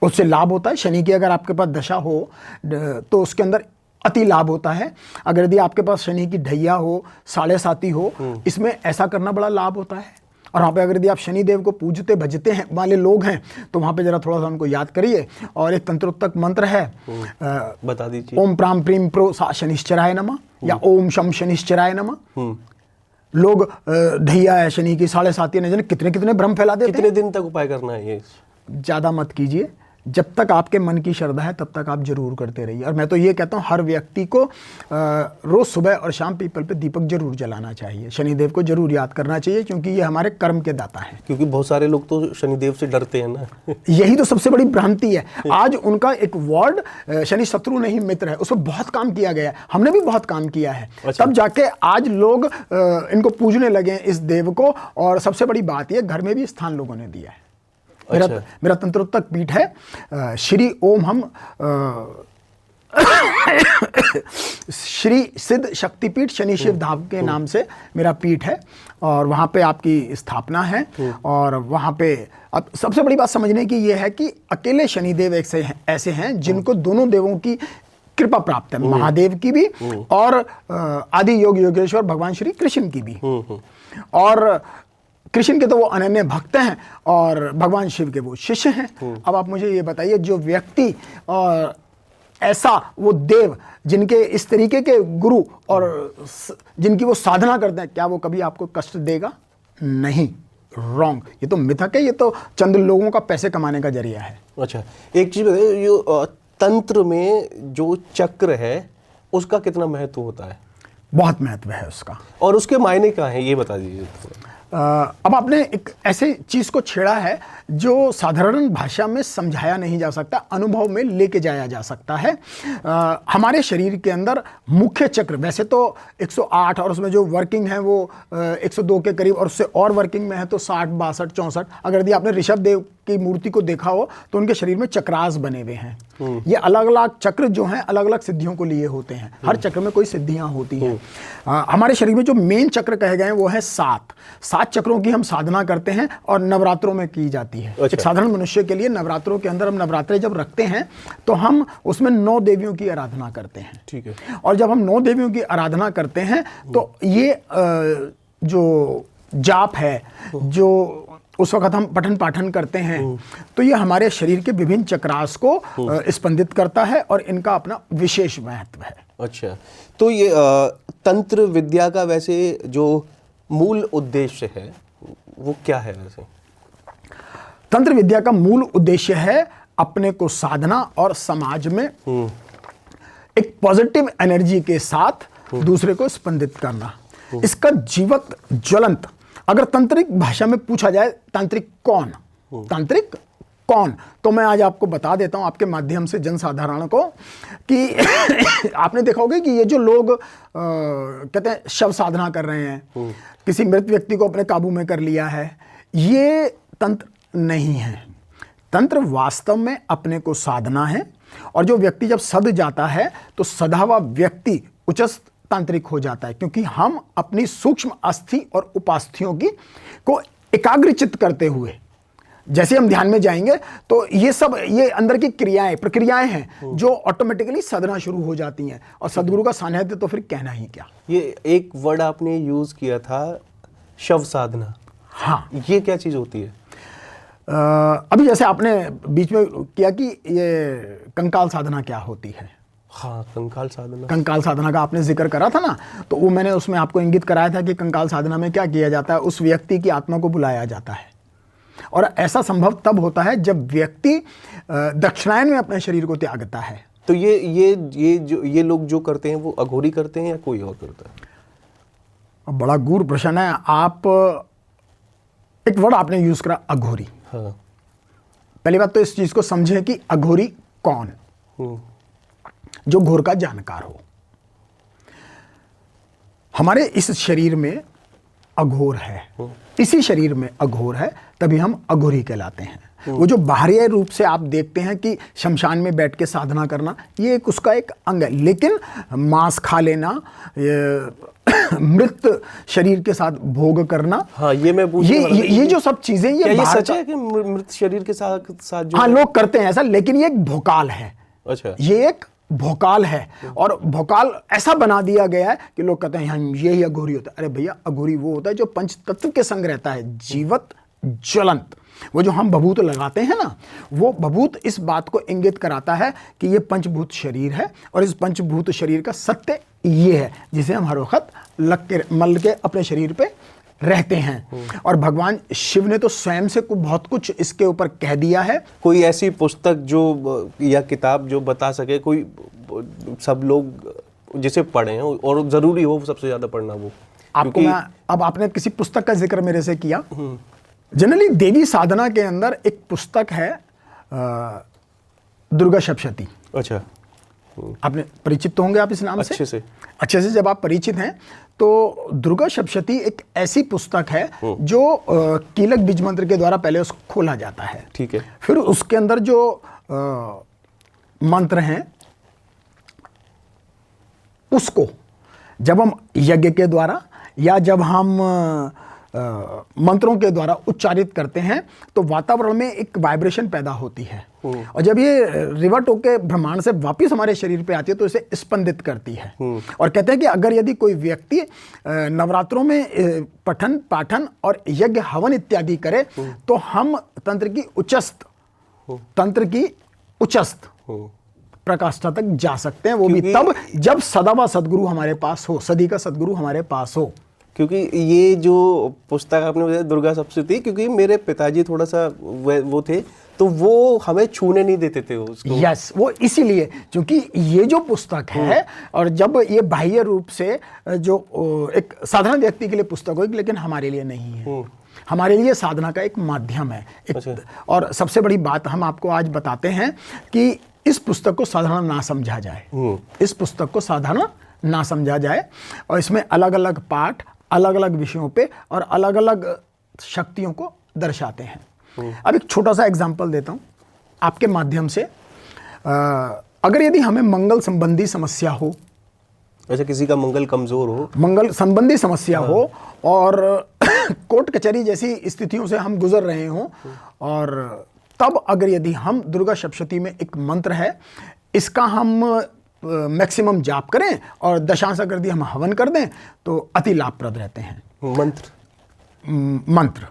उससे लाभ होता है। शनि की अगर आपके पास दशा हो तो उसके अंदर अति लाभ होता है। अगर यदि आपके पास शनि की ढैया हो, 7.5 हो, इसमें ऐसा करना बड़ा लाभ होता है। और वहाँ पे अगर यदि आप शनि देव को पूजते भजते हैं वाले लोग हैं तो वहाँ पे जरा थोड़ा सा उनको याद करिए। और एक तंत्रोक्तक मंत्र है, बता दीजिए। ओम प्राम प्रीम प्रो सा शनिश्चराय नमः या ओम शम शनिश्चराय नमः। लोग ढैया है शनि की, 7.5 न जाने कितने कितने भ्रम फैला देते हैं। कितने दिन तक उपाय करना है ये? ज़्यादा मत कीजिए, जब तक आपके मन की श्रद्धा है तब तक आप जरूर करते रहिए। और मैं तो ये कहता हूँ हर व्यक्ति को रोज सुबह और शाम पीपल पे दीपक जरूर जलाना चाहिए। शनिदेव को जरूर याद करना चाहिए क्योंकि ये हमारे कर्म के दाता हैं। क्योंकि बहुत सारे लोग तो शनिदेव से डरते हैं ना। यही तो सबसे बड़ी भ्रांति है। आज उनका एक वर्ड शनि शत्रु नहीं मित्र है, उस पर बहुत काम किया गया है। हमने भी बहुत काम किया है। अच्छा। तब जाके आज लोग इनको पूजने लगे इस देव को। और सबसे बड़ी बात यह, घर में भी स्थान लोगों ने दिया है। मेरा तंत्रोक्तक पीठ है श्री ओम हम श्री सिद्ध शक्तिपीठ शनि शिव धाम के नाम से मेरा पीठ है। और वहाँ पे आपकी स्थापना है। और वहाँ पे अब सबसे बड़ी बात समझने की ये है कि अकेले शनिदेव ऐसे हैं जिनको दोनों देवों की कृपा प्राप्त है, महादेव की भी और आदि योग योगेश्वर भगवान श्री कृष्ण की भी। और कृष्ण के तो वो अनन्य भक्त हैं और भगवान शिव के वो शिष्य हैं। अब आप मुझे ये बताइए, जो व्यक्ति और ऐसा वो देव जिनके इस तरीके के गुरु और जिनकी वो साधना करते हैं, क्या वो कभी आपको कष्ट देगा? नहीं, रॉन्ग। ये तो मिथक है, ये तो चंद लोगों का पैसे कमाने का जरिया है। अच्छा, एक चीज बताइए, जो तंत्र में जो चक्र है उसका कितना महत्व होता है? बहुत महत्व है उसका। और उसके मायने क्या है ये बता दीजिए थोड़ा। अब आपने एक ऐसे चीज को छेड़ा है जो साधारण भाषा में समझाया नहीं जा सकता, अनुभव में लेके जाया जा सकता है। हमारे शरीर के अंदर मुख्य चक्र वैसे तो 108 और उसमें जो वर्किंग है वो 102 के करीब, और उससे और वर्किंग में है तो 60, 62, 64। अगर यदि आपने ऋषभ देव की मूर्ति को देखा हो तो उनके शरीर में चक्रास बने हुए हैं। ये अलग अलग चक्र जो हैं अलग अलग सिद्धियों को लिए होते हैं। हर चक्र में कोई सिद्धियां होती हैं। हमारे शरीर में जो मेन चक्र कहे गए हैं वो है 7 चक्रों की हम साधना करते हैं और नवरात्रों में की जाती है। अच्छा। एक साधारण मनुष्य के लिए नवरात्रों के अंदर हम नवरात्रे जब रखते हैं तो हम उसमें 9 देवियों की आराधना करते हैं। ठीक है। और जब हम 9 देवियों की आराधना करते हैं तो ये जो जाप है, जो उस वक्त हम पठन पाठन करते हैं, तो ये हमारे शरीर के विभिन्न चक्रास को स्पंदित करता है और इनका अपना विशेष महत्व है। अच्छा, तो ये तंत्र विद्या का वैसे जो मूल उद्देश्य है वो क्या है वैसे? तंत्र विद्या का मूल उद्देश्य है अपने को साधना और समाज में एक पॉजिटिव एनर्जी के साथ दूसरे को स्पंदित करना। इसका जीवत ज्वलंत, अगर तांत्रिक भाषा में पूछा जाए तांत्रिक कौन, तांत्रिक कौन, तो मैं आज आपको बता देता हूं आपके माध्यम से जनसाधारण को कि आपने देखा होगा कि ये जो लोग कहते हैं शव साधना कर रहे हैं, किसी मृत व्यक्ति को अपने काबू में कर लिया है, ये तंत्र नहीं है। तंत्र वास्तव में अपने को साधना है। और जो व्यक्ति जब सद जाता है तो सदा हुआ व्यक्ति उच्च तांत्रिक हो जाता है, क्योंकि हम अपनी सूक्ष्म अस्थि और उपास्थियों की को एकाग्रचित करते हुए जैसे हम ध्यान में जाएंगे तो ये अंदर की प्रक्रियाएं हैं जो ऑटोमेटिकली साधना शुरू हो जाती हैं। और सदगुरु का सानिध्य तो फिर कहना ही क्या। ये एक वर्ड आपने यूज किया था, शव साधना। हाँ, ये क्या चीज होती है? अभी जैसे आपने बीच में किया कि ये कंकाल साधना क्या होती है। हाँ, कंकाल साधना। कंकाल साधना का आपने जिक्र करा था ना, तो वो मैंने उसमें आपको इंगित कराया था कि कंकाल साधना में क्या किया जाता है, उस व्यक्ति की आत्मा को बुलाया जाता है। और ऐसा संभव तब होता है जब व्यक्ति दक्षिणायन में अपने शरीर को त्यागता है। तो ये लोग जो करते हैं वो अघोरी करते हैं या कोई और करता है? बड़ा गूढ़ प्रश्न है। आप एक वर्ड आपने यूज करा, अघोरी। हाँ। पहली बात तो इस चीज को समझे कि अघोरी कौन, जो घोर का जानकार हो। हमारे इस शरीर में अघोर है, इसी शरीर में अघोर है, तभी हम अघोरी कहलाते हैं। वो जो बाहरी रूप से आप देखते हैं कि शमशान में बैठ के साधना करना, ये एक उसका एक अंग है, लेकिन मांस खा लेना, मृत शरीर के साथ भोग करना, हाँ ये मैं ये जो सब चीजें, ये सच है कि मृत शरीर के साथ जो, हाँ लोग करते हैं ऐसा, लेकिन ये एक भोकाल है। अच्छा, ये एक भोकाल है, और भोकाल ऐसा बना दिया गया है कि लोग कहते हैं हाँ यही अघोरी होता है। अरे भैया, अघोरी वो होता है जो पंच तत्व के संग रहता है, जीवत ज्वलंत। वो जो हम भभूत लगाते हैं ना, वो भभूत इस बात को इंगित कराता है कि ये पंचभूत शरीर है, और इस पंचभूत शरीर का सत्य ये है जिसे हम हर वक्त लग के मल के अपने शरीर पे रहते हैं। और भगवान शिव ने तो स्वयं से बहुत कुछ इसके ऊपर कह दिया है। कोई ऐसी पुस्तक जो या किताब जो बता सके, कोई सब लोग जिसे पढ़े हैं और जरूरी हो सबसे ज्यादा पढ़ना वो? आपको मैं, अब आपने किसी पुस्तक का जिक्र मेरे से किया, जनरली देवी साधना के अंदर एक पुस्तक है दुर्गा सप्तशती। अच्छा, आपने परिचित तो होंगे आप इस नाम से? अच्छे से जब आप परिचित हैं तो दुर्गा सप्तशती एक ऐसी पुस्तक है जो कीलक बीज मंत्र के द्वारा पहले उसको खोला जाता है। ठीक है। फिर उसके अंदर जो मंत्र हैं उसको जब हम यज्ञ के द्वारा या जब हम मंत्रों के द्वारा उच्चारित करते हैं तो वातावरण में एक वाइब्रेशन पैदा होती है, और जब ये रिवर्ट होकर ब्रह्मांड से वापस हमारे शरीर पे आती है तो इसे स्पंदित करती है। और कहते हैं कि अगर यदि कोई व्यक्ति नवरात्रों में पठन पाठन और यज्ञ हवन इत्यादि करे तो हम तंत्र की उच्चस्त प्रकाष्ठा तक जा सकते हैं, वो भी तब जब सदावा सदगुरु हमारे पास हो, सदी का सदगुरु हमारे पास हो। क्योंकि ये जो पुस्तक आपने बताया दुर्गा सप्तशती, क्योंकि मेरे पिताजी थोड़ा सा वो थे तो वो हमें छूने नहीं देते थे उसको। यस, वो इसीलिए, क्योंकि ये जो पुस्तक है, और जब ये बाह्य रूप से जो एक साधारण व्यक्ति के लिए पुस्तक होगी, लेकिन हमारे लिए नहीं है, हमारे लिए साधना का एक माध्यम है। और सबसे बड़ी बात हम आपको आज बताते हैं कि इस पुस्तक को साधारण ना समझा जाए, इस पुस्तक को साधारण ना समझा जाए, और इसमें अलग अलग पाठ अलग अलग विषयों पे और अलग अलग शक्तियों को दर्शाते हैं। अब एक छोटा सा एग्जांपल देता हूं आपके माध्यम से। अगर यदि हमें मंगल संबंधी समस्या हो, अच्छा किसी का मंगल कमजोर हो, मंगल संबंधी समस्या हो, और कोर्ट कचहरी जैसी स्थितियों से हम गुजर रहे हों, और तब अगर यदि हम दुर्गा सप्तशती में एक मंत्र है, इसका हम मैक्सिमम जाप करें और दशांश अगर यदि हम हवन कर दें तो अति लाभप्रद रहते हैं। मंत्र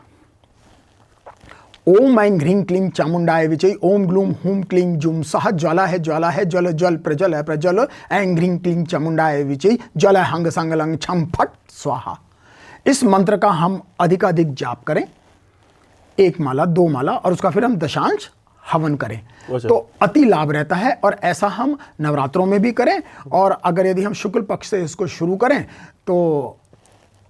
ओम ऐं ह्रीं क्लीं चामुंडाय विचय, ओम ग्लूम हुम क्लीं जुम सह, ज्वाला है ज्वल जल प्रज्वल है प्रज्वल, ऐं ह्रीं क्लीं चामुंडाय विचय, ज्वल हंग संग लंग छम फट स्वाहा। इस मंत्र का हम अधिकाधिक जाप करें, 1 माला 2 माला, और उसका फिर हम दशांश हवन करें तो अति लाभ रहता है। और ऐसा हम नवरात्रों में भी करें, और अगर यदि हम शुक्ल पक्ष से इसको शुरू करें तो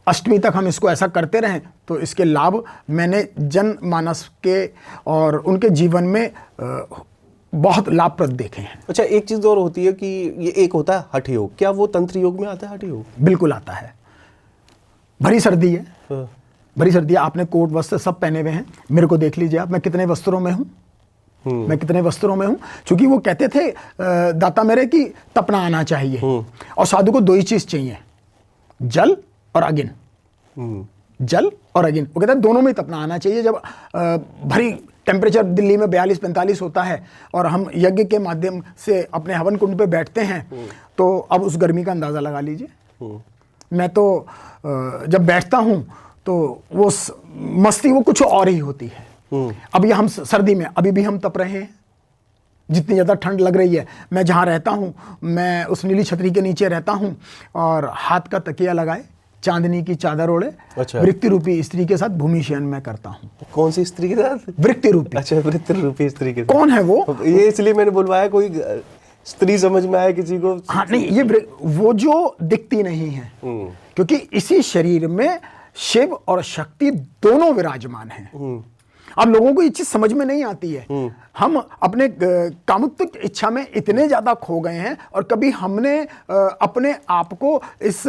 अष्टमी तक हम इसको ऐसा करते रहें तो इसके लाभ मैंने जनमानस के और उनके जीवन में बहुत लाभप्रद देखे हैं। अच्छा, एक चीज और होती है कि ये एक होता है हठ योग, क्या वो तंत्र योग में आता है हठ योग? बिल्कुल आता है। भरी सर्दी है, भरी सर्दी है, आपने कोट वस्त्र सब पहने हुए हैं, मेरे को देख लीजिए आप, मैं कितने वस्त्रों में हूं, मैं कितने वस्त्रों में हूं। क्योंकि वो कहते थे दाता मेरे कि तपना आना चाहिए, और साधु को 2 ही चीज चाहिए, जल और अग्नि, जल और अग्नि। वो कहते हैं दोनों में तपना आना चाहिए। जब भरी टेम्परेचर दिल्ली में 42-45 होता है और हम यज्ञ के माध्यम से अपने हवन कुंड पे बैठते हैं तो अब उस गर्मी का अंदाजा लगा लीजिए। मैं तो जब बैठता हूं तो वो मस्ती वो कुछ और ही होती है। अभी हम सर्दी में अभी भी हम तप रहे हैं, जितनी ज़्यादा ठंड लग रही है। मैं जहाँ रहता हूँ मैं उस नीली छतरी के नीचे रहता हूँ, और हाथ का तकिया लगाए, चांदनी की चादर ओढ़े, अच्छा। वृत्ति रूपी स्त्री के साथ भूमि शयन मैं करता हूँ। कौन सी स्त्री के साथ? वृत्ति रूपी। अच्छा, वृत्ति रूपी स्त्री के साथ। कौन है वो? ये इसलिए मैंने बुलवाया, कोई स्त्री समझ में आया किसी को? हाँ नहीं, ये वो जो दिखती नहीं है, क्योंकि इसी शरीर में शिव और शक्ति दोनों विराजमान हैं। अब लोगों को ये चीज समझ में नहीं आती है। हम अपने कामुक इच्छा में इतने ज्यादा खो गए हैं और कभी हमने अपने आप को इस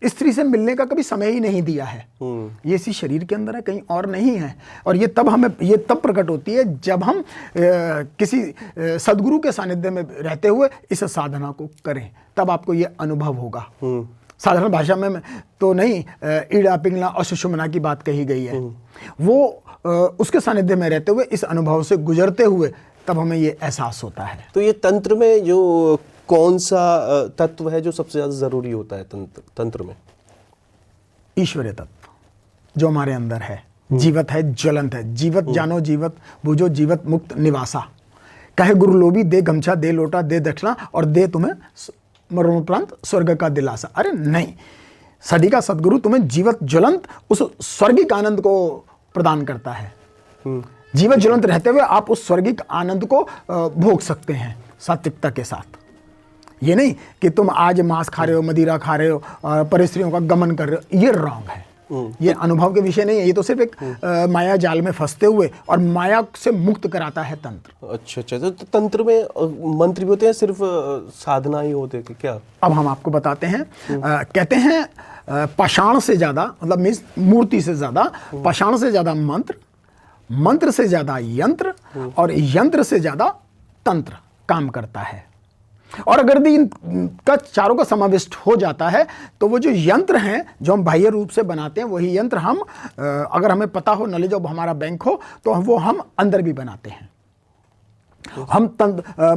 स्त्री से मिलने का कभी समय ही नहीं दिया है। ये इसी शरीर के अंदर है, कहीं और नहीं है। और ये तब प्रकट होती है जब हम किसी सदगुरु के सानिध्य में रहते हुए इस साधना को करें, तब आपको ये अनुभव होगा। साधारण भाषा में तो नहीं, ईड़ा पिंगला और सुषुम्ना की बात कही गई है। वो उसके सानिध्य में रहते हुए इस अनुभव से गुजरते हुए तब हमें ये एहसास होता है। तो ये तंत्र में जो कौन सा तत्व है जो सबसे ज्यादा जरूरी होता है तंत्र में? ईश्वरीय तत्व जो हमारे अंदर है, जीवत है, ज्वलंत है। जीवत जानो जीवत बूझो, जीवत मुक्त निवासा। कहे गुरु लोभी, दे गमछा, दे लोटा, दे दक्षिणा और दे तुम्हें मरणोपरांत स्वर्ग का दिलासा। अरे नहीं, सदी का सदगुरु तुम्हें जीवत ज्वलंत उस स्वर्गिक आनंद को प्रदान करता है। जीवत ज्वलंत रहते हुए आप उस स्वर्गिक आनंद को भोग सकते हैं सात्विकता के साथ। ये नहीं कि तुम आज मांस खा रहे हो, मदिरा खा रहे हो और परिस्त्रियों का गमन कर रहे हो, ये रॉन्ग है। ये अनुभव के विषय नहीं है। ये तो सिर्फ एक माया जाल में फंसते हुए और माया से मुक्त कराता है तंत्र। अच्छा, तो तंत्र में मंत्र भी होते हैं, सिर्फ साधना ही होते हैं क्या? अब हम आपको बताते हैं। कहते हैं पाषाण से ज्यादा, मतलब मीन्स मूर्ति से ज्यादा, पाषाण से ज्यादा मंत्र, मंत्र से ज्यादा यंत्र और यंत्र से ज्यादा तंत्र काम करता है। और अगर यदि इनका चारों का समाविष्ट हो जाता है तो वो जो यंत्र हैं जो हम बाह्य रूप से बनाते हैं, वही यंत्र हम अगर हमें पता हो, नॉलेज ऑफ हमारा बैंक हो, तो वो हम अंदर भी बनाते हैं। हम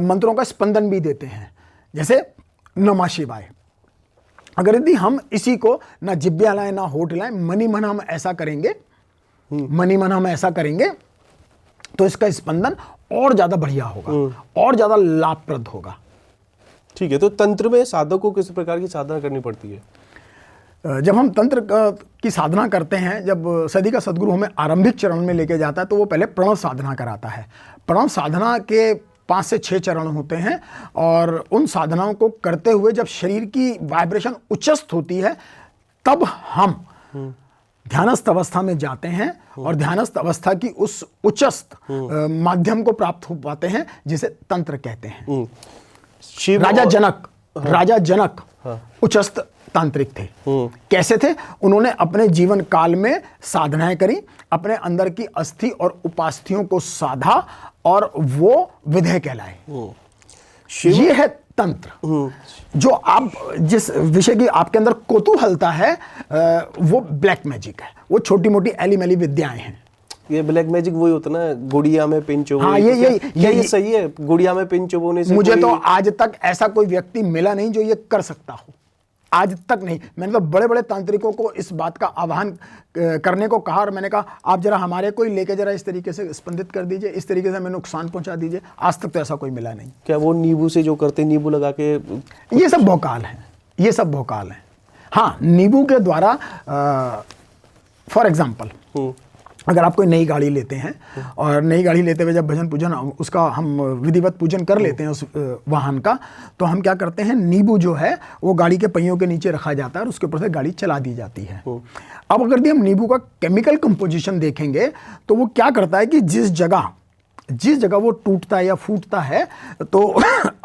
मंत्रों का स्पंदन भी देते हैं, जैसे नमः शिवाय। अगर यदि हम इसी को ना जिब्या लाए ना होठ लाए, मनी मन हम ऐसा करेंगे, मनी मन हम ऐसा करेंगे, तो इसका स्पंदन और ज्यादा बढ़िया होगा और ज्यादा लाभप्रद होगा। ठीक है, तो तंत्र में साधक को किस प्रकार की साधना करनी पड़ती है? जब हम तंत्र की साधना करते हैं, जब सदी का सदगुरु हमें आरंभिक चरण में लेके जाता है तो वो पहले प्रणव साधना कराता है। प्रणव साधना के 5 से 6 चरण होते हैं और उन साधनाओं को करते हुए जब शरीर की वाइब्रेशन उच्चस्थ होती है तब हम ध्यानस्थ अवस्था में जाते हैं और ध्यानस्थ अवस्था की उस उच्चस्थ माध्यम को प्राप्त हो पाते हैं, जिसे तंत्र कहते हैं। राजा जनक उच्चस्थ तांत्रिक थे। कैसे थे? उन्होंने अपने जीवन काल में साधनाएं करी, अपने अंदर की अस्थि और उपास्थियों को साधा और वो विधेय कहलाए। ये है तंत्र। जो आप जिस विषय की आपके अंदर कौतूहलता है वो ब्लैक मैजिक है, वो छोटी मोटी एली मैली विद्याएं हैं। ये ब्लैक मैजिक वही होता ना, गुड़िया में पिन चुभो। हाँ, ये सही है। गुड़िया में पिन चुभोने से मुझे तो आज तक ऐसा कोई व्यक्ति मिला नहीं जो ये कर सकता हो, आज तक नहीं। मैंने तो बड़े बड़े तांत्रिकों को इस बात का आह्वान करने को कहा और मैंने कहा आप जरा हमारे को ही लेके जरा इस तरीके से स्पंदित कर दीजिए, इस तरीके से हमें नुकसान पहुंचा दीजिए। आज तक तो ऐसा कोई मिला नहीं। क्या वो नींबू से जो करते, नींबू लगा के? ये सब भोकाल है, ये सब भोकाल है। हाँ, नींबू के द्वारा फॉर एग्जाम्पल अगर आप कोई नई गाड़ी लेते हैं और नई गाड़ी लेते हुए जब भजन पूजन उसका हम विधिवत पूजन कर लेते हैं उस वाहन का, तो हम क्या करते हैं, नींबू जो है वो गाड़ी के पहियों के नीचे रखा जाता है और उसके ऊपर से गाड़ी चला दी जाती है। अब अगर हम नींबू का केमिकल कंपोजिशन देखेंगे तो वो क्या करता है कि जिस जगह वो टूटता है या फूटता है तो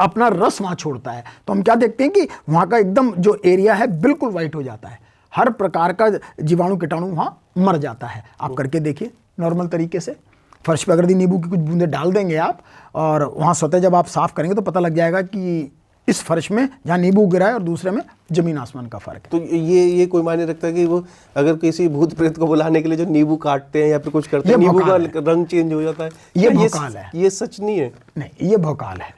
अपना रस वहाँ छोड़ता है। तो हम क्या देखते हैं कि वहाँ का एकदम जो एरिया है बिल्कुल वाइट हो जाता है, हर प्रकार का जीवाणु कीटाणु वहाँ मर जाता है। आप करके देखिए नॉर्मल तरीके से, फर्श पे अगर नींबू की कुछ बूंदे डाल देंगे आप और वहाँ स्वतः जब आप साफ करेंगे तो पता लग जाएगा कि इस फर्श में जहाँ नींबू गिरा है और दूसरे में जमीन आसमान का फर्क है। तो ये कोई मायने रखता है कि वो अगर किसी भूत प्रेत को बुलाने के लिए जो नींबू काटते हैं या फिर कुछ करते हैं, नींबू का रंग चेंज हो जाता है? ये भोकाल है। ये सच नहीं है? नहीं, ये भोकाल है।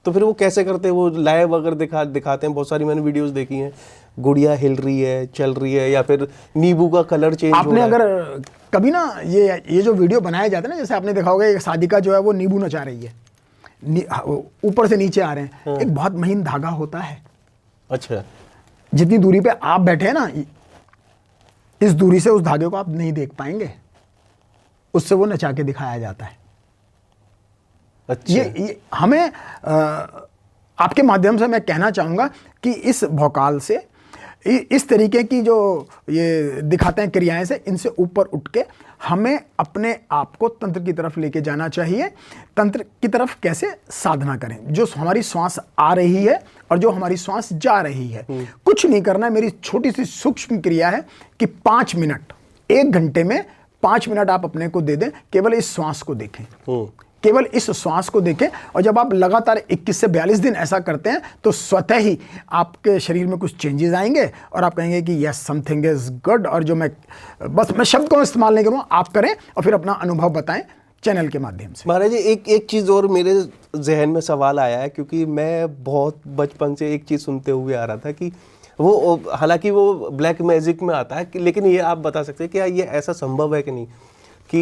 तो फिर वो कैसे करते हैं? वो लाइव अगर दिखाते हैं, बहुत सारी मैंने वीडियोस देखी हैं, गुड़िया हिल रही है, चल रही है, या फिर नींबू का कलर चेंज हो रहा है। आपने अगर कभी ना ये जो वीडियो बनाए जाते हैं ना, जैसे आपने देखा होगा एक साधिका जो है वो नींबू नचा रही है, ऊपर से नीचे आ रहे हैं। हाँ। एक बहुत महीन धागा होता है। अच्छा। जितनी दूरी पे आप बैठे हैं ना, इस दूरी से उस धागे को आप नहीं देख पाएंगे, उससे वो नचा के दिखाया जाता है। अच्छा। ये हमें आपके माध्यम से मैं कहना चाहूंगा कि इस भौकाल से, इस तरीके की जो ये दिखाते हैं क्रियाएं से, इनसे ऊपर उठ के हमें अपने आप को तंत्र की तरफ लेके जाना चाहिए। तंत्र की तरफ कैसे? साधना करें। जो हमारी श्वास आ रही है और जो हमारी श्वास जा रही है, कुछ नहीं करना है। मेरी छोटी सी सूक्ष्म क्रिया है कि 5 मिनट, 1 घंटे में 5 मिनट आप अपने को दे दें, केवल इस श्वास को देखें, केवल इस श्वास को देखें। और जब आप लगातार 21 से 42 दिन ऐसा करते हैं तो स्वतः ही आपके शरीर में कुछ चेंजेस आएंगे और आप कहेंगे कि यस, समथिंग इज गुड। और जो मैं शब्द को इस्तेमाल नहीं करूँगा, आप करें और फिर अपना अनुभव बताएं चैनल के माध्यम से। महाराज जी, एक चीज़ और मेरे जहन में सवाल आया है, क्योंकि मैं बहुत बचपन से एक चीज़ सुनते हुए आ रहा था कि वो, हालांकि वो ब्लैक मैजिक में आता है, लेकिन ये आप बता सकते हैं क्या ये ऐसा संभव है कि नहीं कि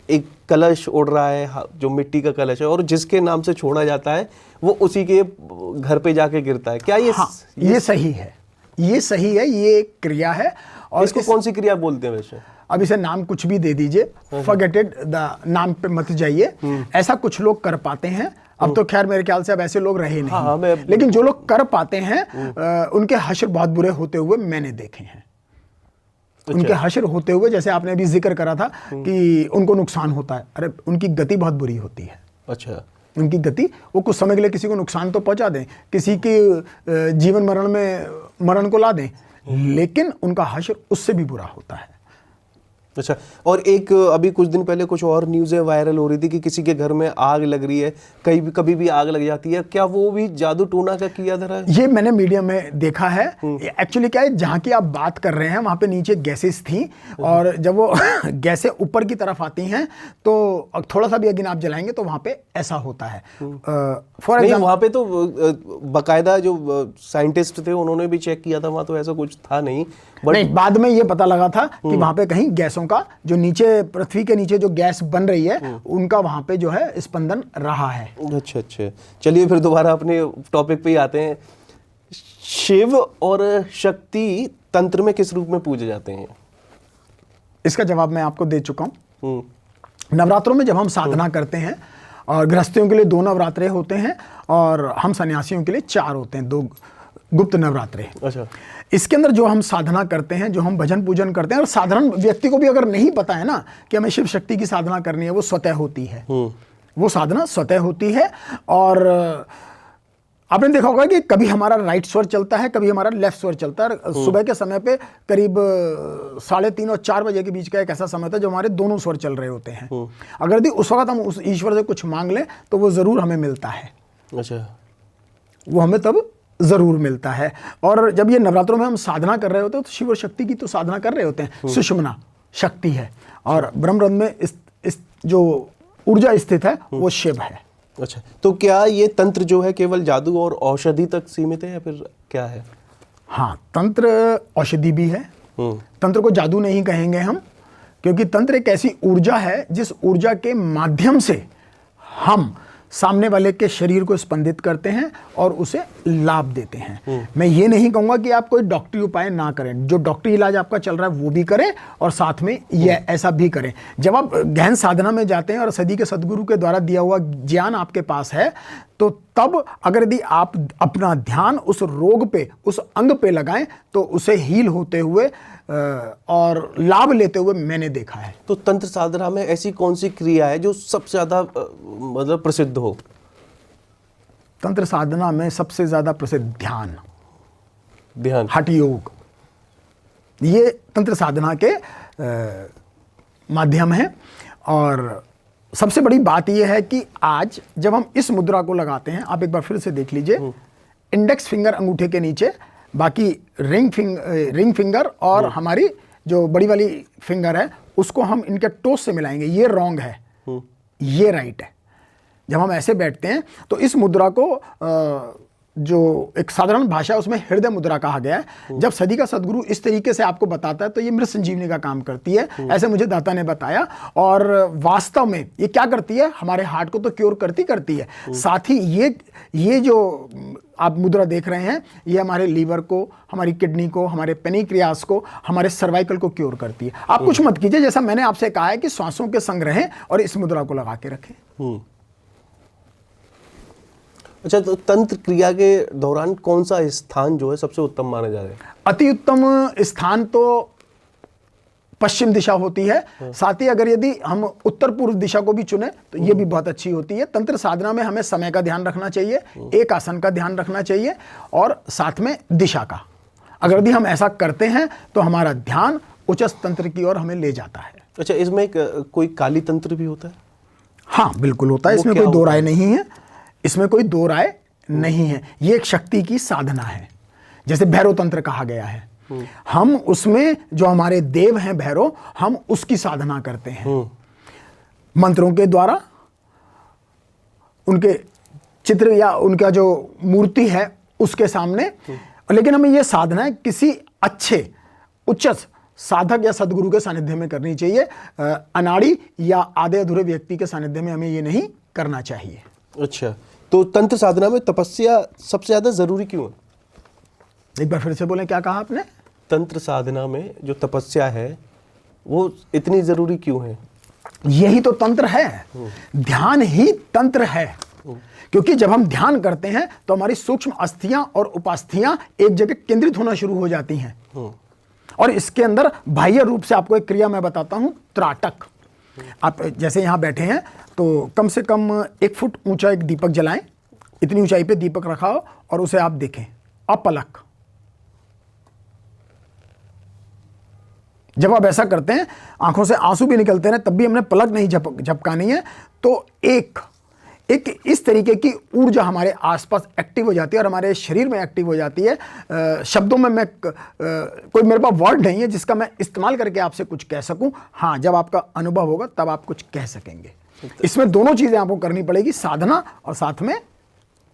एक कलश उड़ रहा है जो मिट्टी का कलश है और जिसके नाम से छोड़ा जाता है वो उसी के घर पे जाके गिरता है? क्या ये ये सही है? ये सही है, ये एक क्रिया है। और इसको कौन सी क्रिया बोलते हैं वैसे? अब इसे नाम कुछ भी दे दीजिए, फॉरगेट इट, नाम पे मत जाइए। ऐसा कुछ लोग कर पाते हैं। अब तो खैर मेरे ख्याल से अब ऐसे लोग रहे नहीं। लेकिन जो लोग कर पाते हैं उनके हश्र बहुत बुरे होते हुए मैंने देखे हैं। उनके हश्र होते हुए, जैसे आपने अभी जिक्र करा था कि उनको नुकसान होता है, अरे उनकी गति बहुत बुरी होती है। अच्छा, उनकी गति, वो कुछ समय के लिए किसी को नुकसान तो पहुंचा दें, किसी के जीवन मरण में मरण को ला दें, लेकिन उनका हश्र उससे भी बुरा होता है। अच्छा, और एक अभी कुछ दिन पहले कुछ और न्यूज़ें वायरल हो रही थी कि किसी के घर में आग लग रही है, कभी भी आग लग जाती है। क्या वो भी जादू टोना का किया धरा है? ये मैंने मीडिया में देखा है। एक्चुअली क्या है, जहाँ की आप बात कर रहे हैं वहाँ पे नीचे गैसेस थी और जब वो गैसें ऊपर की तरफ आती हैं तो थोड़ा सा भी अग्नि आप जलाएंगे तो वहाँ पे ऐसा होता है। फॉर एग्जाम्पल वहाँ पे तो बाकायदा जो साइंटिस्ट थे उन्होंने भी चेक किया था, वहाँ तो ऐसा कुछ था नहीं। नहीं, बाद में ये पता लगा था कि वहाँ पे कहीं गैसों का, जो नीचे पृथ्वी के नीचे जो गैस बन रही है उनका वहाँ पे जो है स्पंदन रहा है। अच्छा, चलिए फिर दोबारा अपने टॉपिक पे ही आते हैं। शिव और शक्ति तंत्र में किस रूप में पूजे जाते हैं? इसका जवाब मैं आपको दे चुका हूँ। नवरात्रों में जब हम साधना करते हैं, और गृहस्थियों के लिए 2 नवरात्रे होते हैं और हम सन्यासियों के लिए 4 होते हैं, 2 गुप्त नवरात्रे। अच्छा, इसके अंदर जो हम साधना करते हैं, जो हम भजन पूजन करते हैं, और साधारण व्यक्ति को भी अगर नहीं पता है ना कि हमें शिव शक्ति की साधना करनी है, वो स्वतः होती है। वो साधना स्वतः होती है। और आपने देखा होगा कि कभी हमारा राइट स्वर चलता है, कभी हमारा लेफ्ट स्वर चलता है। सुबह के समय पे करीब 3:30 और 4 बजे के बीच का एक ऐसा समय होता है जो हमारे दोनों स्वर चल रहे होते हैं। अगर यदि उस वक्त हम उस ईश्वर से कुछ मांग लें तो वो जरूर हमें मिलता है। अच्छा, वो हमें तब जरूर मिलता है। और जब ये नवरात्रों में हम साधना कर रहे होते हैं तो शिव और शक्ति की तो साधना कर रहे होते हैं। सुषुम्ना शक्ति है और ब्रह्मरंध्र में इस जो ऊर्जा स्थित है वो शिव है। अच्छा, तो क्या ये तंत्र जो है केवल जादू और औषधि तक सीमित है या फिर क्या है? हाँ, तंत्र औषधि भी है। तंत्र को जादू नहीं कहेंगे हम, क्योंकि तंत्र एक ऐसी ऊर्जा है जिस ऊर्जा के माध्यम से हम सामने वाले के शरीर को स्पंदित करते हैं और उसे लाभ देते हैं। मैं ये नहीं कहूँगा कि आप कोई डॉक्टरी उपाय ना करें, जो डॉक्टरी इलाज आपका चल रहा है वो भी करें और साथ में यह ऐसा भी करें। जब आप गहन साधना में जाते हैं और सदी के सदगुरु के द्वारा दिया हुआ ज्ञान आपके पास है, तो तब अगर यदि आप अपना ध्यान उस रोग पे, उस अंग पे लगाएं तो उसे हील होते हुए और लाभ लेते हुए मैंने देखा है। तो तंत्र साधना में ऐसी कौन सी क्रिया है जो सबसे ज्यादा मतलब प्रसिद्ध हो? तंत्र साधना में सबसे ज्यादा प्रसिद्ध ध्यान, हठ योग, ये तंत्र साधना के माध्यम है। और सबसे बड़ी बात यह है कि आज जब हम इस मुद्रा को लगाते हैं, आप एक बार फिर से देख लीजिए, इंडेक्स फिंगर अंगूठे के नीचे, बाकी रिंग फिंगर और हमारी जो बड़ी वाली फिंगर है उसको हम इनके टोस से मिलाएंगे। ये रॉन्ग है, ये राइट है। जब हम ऐसे बैठते हैं तो इस मुद्रा को जो एक साधारण भाषा है उसमें हृदय मुद्रा कहा गया है। जब सदी का सदगुरु इस तरीके से आपको बताता है तो ये मृत संजीवनी का काम करती है, ऐसे मुझे दाता ने बताया। और वास्तव में ये क्या करती है, हमारे हार्ट को तो क्योर करती है, साथ ही ये जो आप मुद्रा देख रहे हैं ये हमारे लीवर को, हमारी किडनी को, हमारे पेनिक्रियास को, हमारे सर्वाइकल को क्योर करती है। आप कुछ मत कीजिए, जैसा मैंने आपसे कहा है कि श्वासों के संग रहें और इस मुद्रा को लगा के रखें। अच्छा, तो तंत्र क्रिया के दौरान कौन सा स्थान जो है सबसे उत्तम माना जा रहा है? अति उत्तम स्थान तो पश्चिम दिशा होती है। साथ ही अगर यदि हम उत्तर पूर्व दिशा को भी चुने तो ये भी बहुत अच्छी होती है। तंत्र साधना में हमें समय का ध्यान रखना चाहिए, एक आसन का ध्यान रखना चाहिए और साथ में दिशा का। अगर यदि हम ऐसा करते हैं तो हमारा ध्यान उच्च तंत्र की ओर हमें ले जाता है। अच्छा, इसमें कोई काली तंत्र भी होता है? हाँ, बिल्कुल होता है। इसमें कोई दो राय नहीं है, इसमें कोई दो राय नहीं है। ये एक शक्ति की साधना है, जैसे भैरव तंत्र कहा गया है। हम उसमें जो हमारे देव हैं भैरव, हम उसकी साधना करते हैं मंत्रों के द्वारा, उनके चित्र या उनका जो मूर्ति है उसके सामने। लेकिन हमें यह साधना है किसी अच्छे उच्च साधक या सदगुरु के सानिध्य में करनी चाहिए। अनाड़ी या आधे अधूरे व्यक्ति के सानिध्य में हमें ये नहीं करना चाहिए। अच्छा, तो तंत्र साधना में तपस्या सबसे ज्यादा जरूरी क्यों है? एक बार फिर से बोलें, क्या कहा आपने? तंत्र साधना में जो तपस्या है वो इतनी जरूरी क्यों है? यही तो तंत्र है, ध्यान ही तंत्र है। क्योंकि जब हम ध्यान करते हैं तो हमारी सूक्ष्म अस्थियां और उपास्थियां एक जगह केंद्रित होना शुरू हो जाती हैं। और इसके अंदर बाह्य रूप से आपको एक क्रिया मैं बताता हूं, त्राटक। आप जैसे यहां बैठे हैं तो कम से कम 1 फुट ऊंचा एक दीपक जलाएं, इतनी ऊंचाई पे दीपक रखा हो और उसे आप देखें अपलक। जब आप ऐसा करते हैं, आंखों से आंसू भी निकलते हैं, तब भी हमने पलक नहीं झपकानी है। तो एक इस तरीके की ऊर्जा हमारे आसपास एक्टिव हो जाती है और हमारे शरीर में एक्टिव हो जाती है। शब्दों में मैं कोई मेरे पास वर्ड नहीं है जिसका मैं इस्तेमाल करके आपसे कुछ कह सकूं। हाँ, जब आपका अनुभव होगा तब आप कुछ कह सकेंगे। इसमें दोनों चीजें आपको करनी पड़ेगी, साधना और साथ में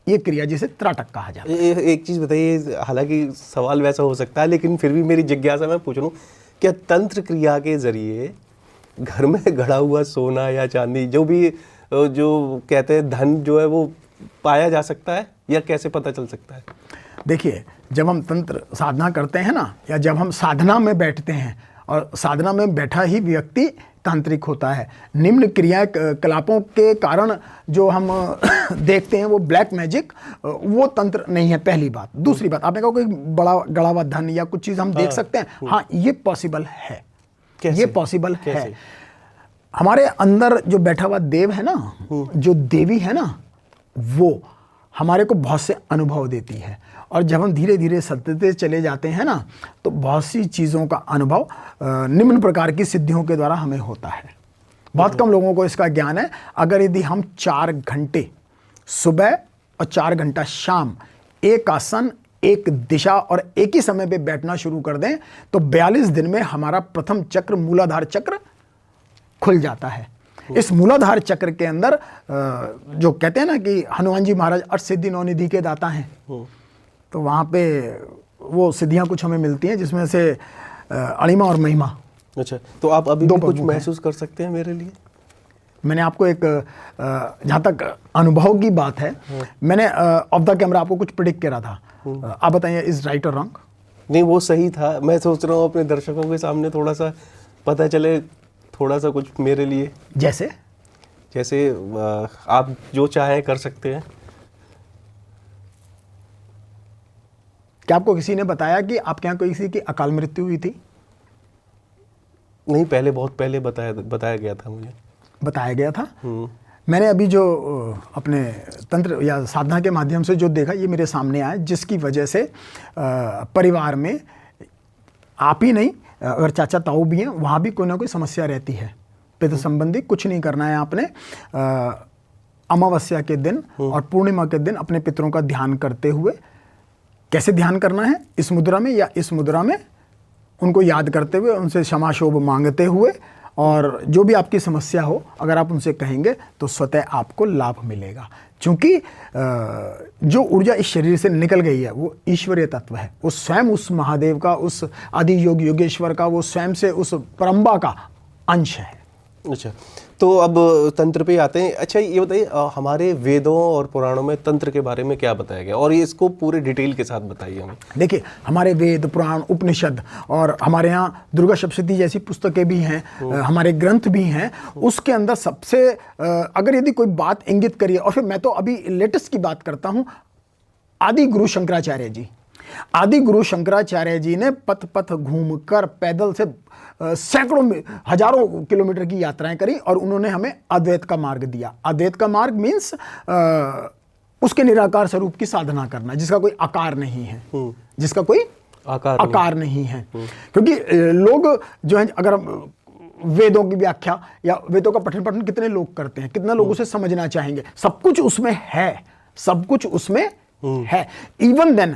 ये क्रिया जिसे त्राटक कहा जाता है। एक चीज बताइए, हालांकि सवाल वैसा हो सकता है लेकिन फिर भी मेरी जिज्ञासा मैं पूछ लूं, क्या तंत्र क्रिया के जरिए घर में गड़ा हुआ सोना या चांदी, जो कहते हैं धन जो है, वो पाया जा सकता है या कैसे पता चल सकता है? देखिए, जब हम तंत्र साधना करते हैं ना, या जब हम साधना में बैठते हैं, और साधना में बैठा ही व्यक्ति तांत्रिक होता है। निम्न क्रिया कलापों के कारण जो हम देखते हैं वो ब्लैक मैजिक, वो तंत्र नहीं है, पहली बात। दूसरी बात, आपने कहा कोई बड़ा गड़ा हुआ धन या कुछ चीज़ हम देख सकते हैं। हाँ, ये पॉसिबल है। कैसे? ये पॉसिबल है। हमारे अंदर जो बैठा हुआ देव है ना, जो देवी है ना, वो हमारे को बहुत से अनुभव देती है। और जब हम धीरे धीरे सतते चले जाते हैं ना, तो बहुत सी चीज़ों का अनुभव निम्न प्रकार की सिद्धियों के द्वारा हमें होता है। बहुत कम लोगों को इसका ज्ञान है। अगर यदि हम 4 घंटे सुबह और 4 घंटा शाम एक आसन, एक दिशा और एक ही समय पे बैठना शुरू कर दें, तो 42 दिन में हमारा प्रथम चक्र, मूलाधार चक्र खुल जाता है। इस मूलाधार चक्र के अंदर जो कहते हैं ना कि हनुमान जी महाराज अष्टसिद्धि 9 निधि के दाता हैं, तो वहाँ पे वो सिद्धियाँ कुछ हमें मिलती हैं, जिसमें से अणिमा और महिमा। अच्छा, तो आप अभी भी कुछ महसूस कर सकते हैं मेरे लिए? मैंने आपको एक जहाँ तक अनुभव की बात है, मैंने ऑफ द कैमरा आपको कुछ प्रिडिक्ट करा था। आप बताइए, इज राइट और रॉन्ग? नहीं, वो सही था। मैं सोच रहा हूँ अपने दर्शकों के सामने थोड़ा सा पता चले, थोड़ा सा कुछ मेरे लिए। जैसे आप जो चाहें कर सकते हैं। क्या आपको किसी ने बताया कि आपके यहाँ कोई किसी की अकाल मृत्यु हुई थी? नहीं, बहुत पहले बताया गया था मुझे। बताया गया था? मैंने अभी जो अपने तंत्र या साधना के माध्यम से जो देखा, ये मेरे सामने आया, जिसकी वजह से परिवार में आप ही नहीं, अगर चाचा ताऊ भी हैं, वहाँ भी कोई ना कोई समस्या रहती है। पितृ संबंधी कुछ नहीं करना है आपने। अमावस्या के दिन और पूर्णिमा के दिन अपने पितरों का ध्यान करते हुए, कैसे ध्यान करना है, इस मुद्रा में या इस मुद्रा में, उनको याद करते हुए, उनसे क्षमा शोभ मांगते हुए, और जो भी आपकी समस्या हो अगर आप उनसे कहेंगे तो स्वतः आपको लाभ मिलेगा। क्योंकि जो ऊर्जा इस शरीर से निकल गई है वो ईश्वरीय तत्व है। वो स्वयं उस महादेव का, उस आदि योग योगेश्वर का, वो स्वयं से उस परम्बा का अंश है। अच्छा, तो अब तंत्र पे आते हैं। अच्छा ये बताइए, हमारे वेदों और पुराणों में तंत्र के बारे में क्या बताया गया, और ये इसको पूरे डिटेल के साथ बताइए हमें। देखिए, हमारे वेद, पुराण, उपनिषद और हमारे यहाँ दुर्गा सप्तशती जैसी पुस्तकें भी हैं, हमारे ग्रंथ भी हैं। उसके अंदर सबसे अगर यदि कोई बात इंगित करिए, और फिर मैं तो अभी लेटेस्ट की बात करता हूँ, आदि गुरु शंकराचार्य जी, आदि गुरु शंकराचार्य जी ने पथ पथ घूमकर पैदल से सैकड़ों हजारों किलोमीटर की यात्राएं करी और उन्होंने हमें अद्वैत का मार्ग दिया। अद्वैत का मार्ग मीन्स उसके निराकार स्वरूप की साधना करना, जिसका कोई आकार नहीं है, जिसका कोई आकार नहीं है। क्योंकि लोग जो है, अगर वेदों की व्याख्या या वेदों का पठन कितने लोग करते हैं, कितना लोग उसे समझना चाहेंगे, सब कुछ उसमें है, सब कुछ उसमें है। इवन देन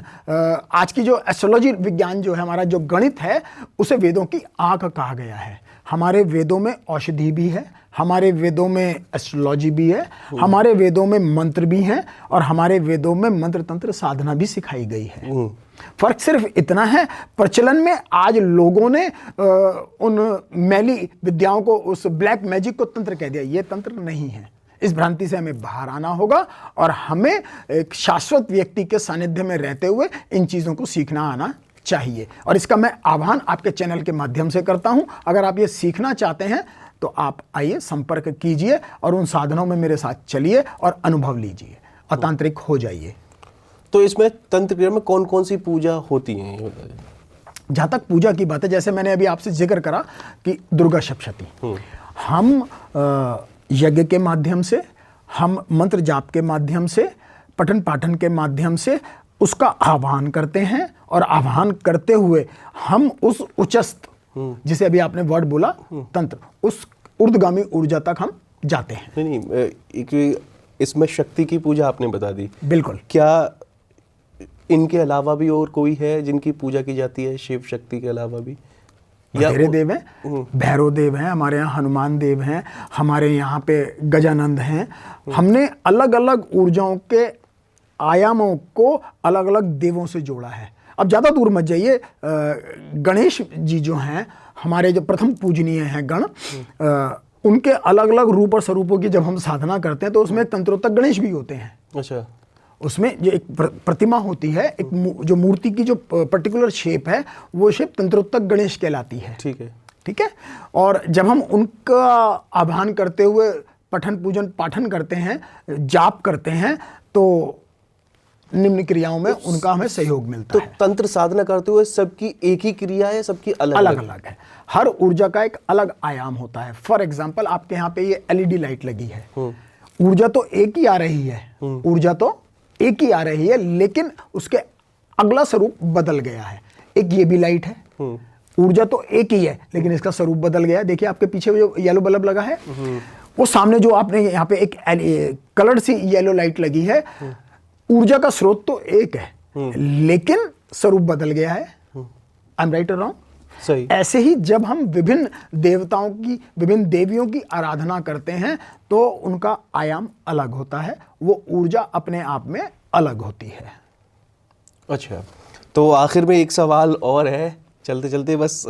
आज की जो एस्ट्रोलॉजी विज्ञान जो है, हमारा जो गणित है, उसे वेदों की आंख कहा गया है। हमारे वेदों में औषधि भी है, हमारे वेदों में एस्ट्रोलॉजी भी है, हमारे वेदों में मंत्र भी हैं, और हमारे वेदों में मंत्र तंत्र साधना भी सिखाई गई है। फर्क सिर्फ इतना है, प्रचलन में आज लोगों ने उन मैली विद्याओं को, उस ब्लैक मैजिक को तंत्र कह दिया। ये तंत्र नहीं है। इस भ्रांति से हमें बाहर आना होगा और हमें एक शाश्वत व्यक्ति के सानिध्य में रहते हुए इन चीज़ों को सीखना आना चाहिए। और इसका मैं आह्वान आपके चैनल के माध्यम से करता हूं। अगर आप ये सीखना चाहते हैं तो आप आइए, संपर्क कीजिए और उन साधनों में मेरे साथ चलिए और अनुभव लीजिए और तांत्रिक हो जाइए। तो इसमें तंत्र क्रिया में कौन कौन सी पूजा होती है, ये बताइए। जहाँ तक पूजा की बात है, जैसे मैंने अभी आपसे जिक्र करा कि दुर्गा सप्तशती, हम यज्ञ के माध्यम से, हम मंत्र जाप के माध्यम से, पठन पाठन के माध्यम से उसका आह्वान करते हैं, और आह्वान करते हुए हम उस उच्चस्थ, जिसे अभी आपने वर्ड बोला तंत्र, उस ऊर्ध्वगामी ऊर्जा तक हम जाते हैं। नहीं, इसमें शक्ति की पूजा आपने बता दी। बिल्कुल। क्या इनके अलावा भी और कोई है जिनकी पूजा की जाती है, शिव शक्ति के अलावा भी? बथेरे देव हैं, भैरव देव हैं, हमारे यहाँ हनुमान देव हैं, हमारे यहाँ पे गजानंद हैं। हमने अलग अलग ऊर्जाओं के आयामों को अलग अलग देवों से जोड़ा है। अब ज़्यादा दूर मत जाइए, गणेश जी जो हैं, हमारे जो प्रथम पूजनीय हैं गण, उनके अलग अलग रूप और स्वरूपों की जब हम साधना करते हैं तो उसमें तंत्रोतक गणेश भी होते हैं। अच्छा। उसमें जो एक प्रतिमा होती है, एक जो मूर्ति की जो पर्टिकुलर शेप है, वो शेप तंत्रोतक गणेश कहलाती है। ठीक है, ठीक है। और जब हम उनका आह्वान करते हुए पठन पूजन पाठन करते हैं, जाप करते हैं, तो निम्न क्रियाओं में उनका हमें सहयोग मिलता है। तो तंत्र साधना करते हुए सबकी एक ही क्रिया है, सबकी अलग अलग है। हर ऊर्जा का एक अलग आयाम होता है। फॉर एग्जाम्पल, आपके यहाँ पे ये LED लाइट लगी है, ऊर्जा तो एक ही आ रही है, ऊर्जा तो एक ही आ रही है, लेकिन उसके अगला स्वरूप बदल गया है। एक ये भी लाइट है, ऊर्जा तो एक ही है, लेकिन इसका स्वरूप बदल गया है। देखिए आपके पीछे जो येलो बल्ब लगा है, वो सामने जो आपने यहाँ पे एक कलर्ड सी येलो लाइट लगी है, ऊर्जा का स्रोत तो एक है, लेकिन स्वरूप बदल गया है। आई एम राइट और रॉन्ग? सही। ऐसे ही जब हम विभिन्न देवताओं की, विभिन्न देवियों की आराधना करते हैं तो उनका आयाम अलग होता है, वो ऊर्जा अपने आप में अलग होती है। अच्छा, तो आखिर में एक सवाल और है, चलते चलते बस,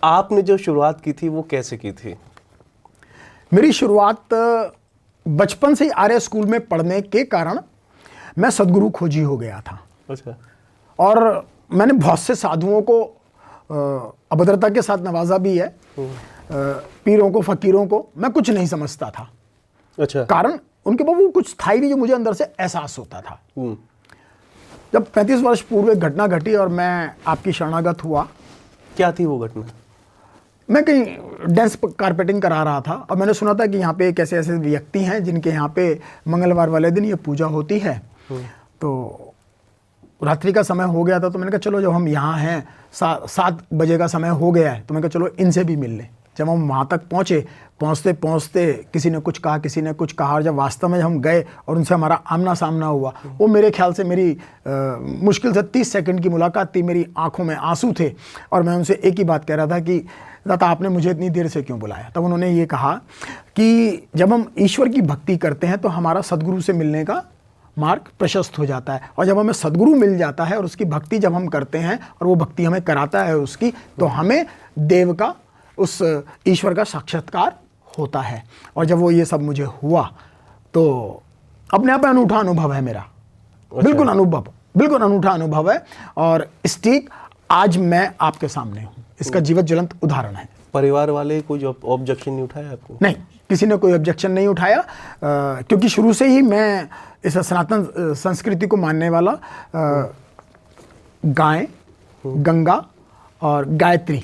आपने जो शुरुआत की थी वो कैसे की थी? मेरी शुरुआत बचपन से ही आर्य स्कूल में पढ़ने के कारण मैं सदगुरु खोजी हो गया था। अच्छा। और मैंने बहुत से साधुओं को अभद्रता के साथ नवाजा भी है। पीरों को, फकीरों को मैं कुछ नहीं समझता था। अच्छा। कारण उनके पास वो कुछ था ही नहीं जो मुझे अंदर से एहसास होता था। जब 35 वर्ष पूर्व एक घटना घटी और मैं आपकी शरणागत हुआ। क्या थी वो घटना? मैं कहीं डेंस कारपेटिंग करा रहा था और मैंने सुना था कि यहाँ पे एक ऐसे ऐसे व्यक्ति हैं जिनके यहाँ पे मंगलवार वाले दिन ये पूजा होती है। तो रात्रि का समय हो गया था, तो मैंने कहा चलो, जब हम यहाँ हैं, 7 बजे का समय हो गया है, तो मैंने कहा चलो इनसे भी मिल लें। जब हम वहाँ तक पहुँचते पहुँचते किसी ने कुछ कहा, किसी ने कुछ कहा, और जब वास्तव में हम गए और उनसे हमारा आमना सामना हुआ, वो मेरे ख्याल से मेरी मुश्किल से 30 सेकंड की मुलाकात थी। मेरी आंखों में आंसू थे और मैं उनसे एक ही बात कह रहा था कि दाता, आपने मुझे इतनी देर से क्यों बुलाया? तब उन्होंने ये कहा कि जब हम ईश्वर की भक्ति करते हैं तो हमारा सदगुरु से मिलने का मार्ग प्रशस्त हो जाता है, और जब हमें सदगुरु मिल जाता है और उसकी भक्ति जब हम करते हैं और वो भक्ति हमें कराता है उसकी, तो हमें देव का, उस ईश्वर का साक्षात्कार होता है। और जब वो ये सब मुझे हुआ तो अपने आप में अनूठा अनुभव है मेरा, बिल्कुल अनूठा अनुभव है। और स्टीक आज मैं आपके सामने हूँ, इसका जीवत ज्वलंत उदाहरण है। परिवार वाले कोई ऑब्जेक्शन नहीं उठाया आपको? नहीं, किसी ने कोई ऑब्जेक्शन नहीं उठाया, क्योंकि शुरू से ही मैं इस सनातन संस्कृति को मानने वाला गाय, गंगा और गायत्री,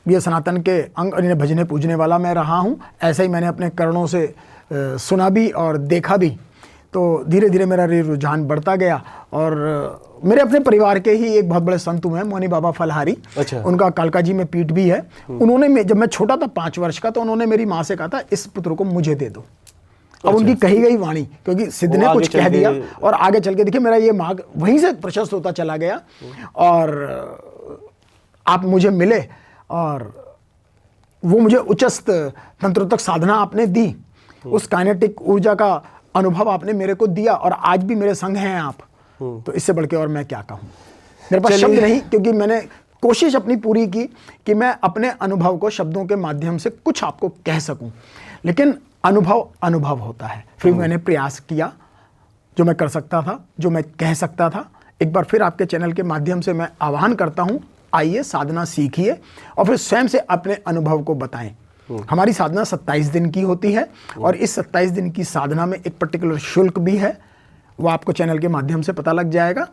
ये सनातन के अंग और इन्हें भजने पूजने वाला मैं रहा हूँ। ऐसा ही मैंने अपने कर्णों से सुना भी और देखा भी। तो धीरे धीरे मेरा रुझान बढ़ता गया। और मेरे अपने परिवार के ही एक बहुत बड़े संत हुए हैं, मोनी बाबा फलहारी। अच्छा। उनका कालका जी में पीठ भी है। उन्होंने, जब मैं छोटा था 5 वर्ष का, तो उन्होंने मेरी माँ से कहा था इस पुत्र को मुझे दे दो। अब उनकी कही गई वाणी, क्योंकि सिद्ध ने कुछ कह दिया, और आगे चल के देखिए मेरा ये मार्ग वहीं से प्रशस्त होता चला गया। और आप मुझे मिले और वो मुझे उच्चस्त तंत्रोक्तक साधना आपने दी, उस काइनेटिक ऊर्जा का अनुभव आपने मेरे को दिया, और आज भी मेरे संग हैं आप। तो इससे बढ़ के और मैं क्या कहूँ, मेरे पास शब्द नहीं, क्योंकि मैंने कोशिश अपनी पूरी की कि मैं अपने अनुभव को शब्दों के माध्यम से कुछ आपको कह सकूं। लेकिन अनुभव होता है। फिर मैंने प्रयास किया, जो मैं कर सकता था, जो मैं कह सकता था। एक बार फिर आपके चैनल के माध्यम से मैं आह्वान करता हूं, आइए साधना सीखिए और फिर स्वयं से अपने अनुभव को बताएं। हमारी साधना 27 दिन की होती है, और इस 27 दिन की साधना में एक पर्टिकुलर शुल्क भी है, वो आपको चैनल के माध्यम से पता लग जाएगा,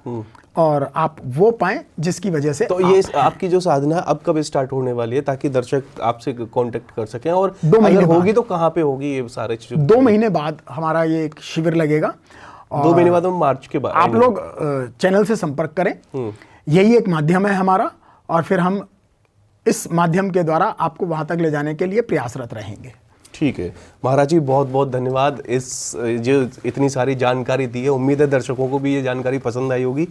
और आप वो पाएं जिसकी वजह से। तो ये आपकी जो साधना अब कब स्टार्ट होने वाली है, ताकि दर्शक आपसे कांटेक्ट कर सकें, और 2 महीने होगी तो कहाँ पे होगी ये सारे चीज़? 2 महीने बाद हमारा ये एक शिविर लगेगा। 2 महीने बाद, हम मार्च के बाद आप लोग चैनल से संपर्क करें, यही एक माध्यम है हमारा, और फिर हम इस माध्यम के द्वारा आपको वहां तक ले जाने के लिए प्रयासरत रहेंगे। ठीक है महाराज जी, बहुत बहुत धन्यवाद इस जो इतनी सारी जानकारी दी है। उम्मीद है दर्शकों को भी ये जानकारी पसंद आई होगी।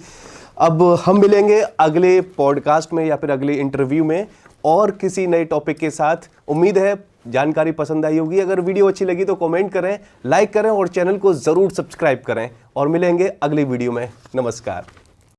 अब हम मिलेंगे अगले पॉडकास्ट में या फिर अगले इंटरव्यू में और किसी नए टॉपिक के साथ। उम्मीद है जानकारी पसंद आई होगी। अगर वीडियो अच्छी लगी तो कमेंट करें, लाइक करें और चैनल को ज़रूर सब्सक्राइब करें, और मिलेंगे अगली वीडियो में। नमस्कार।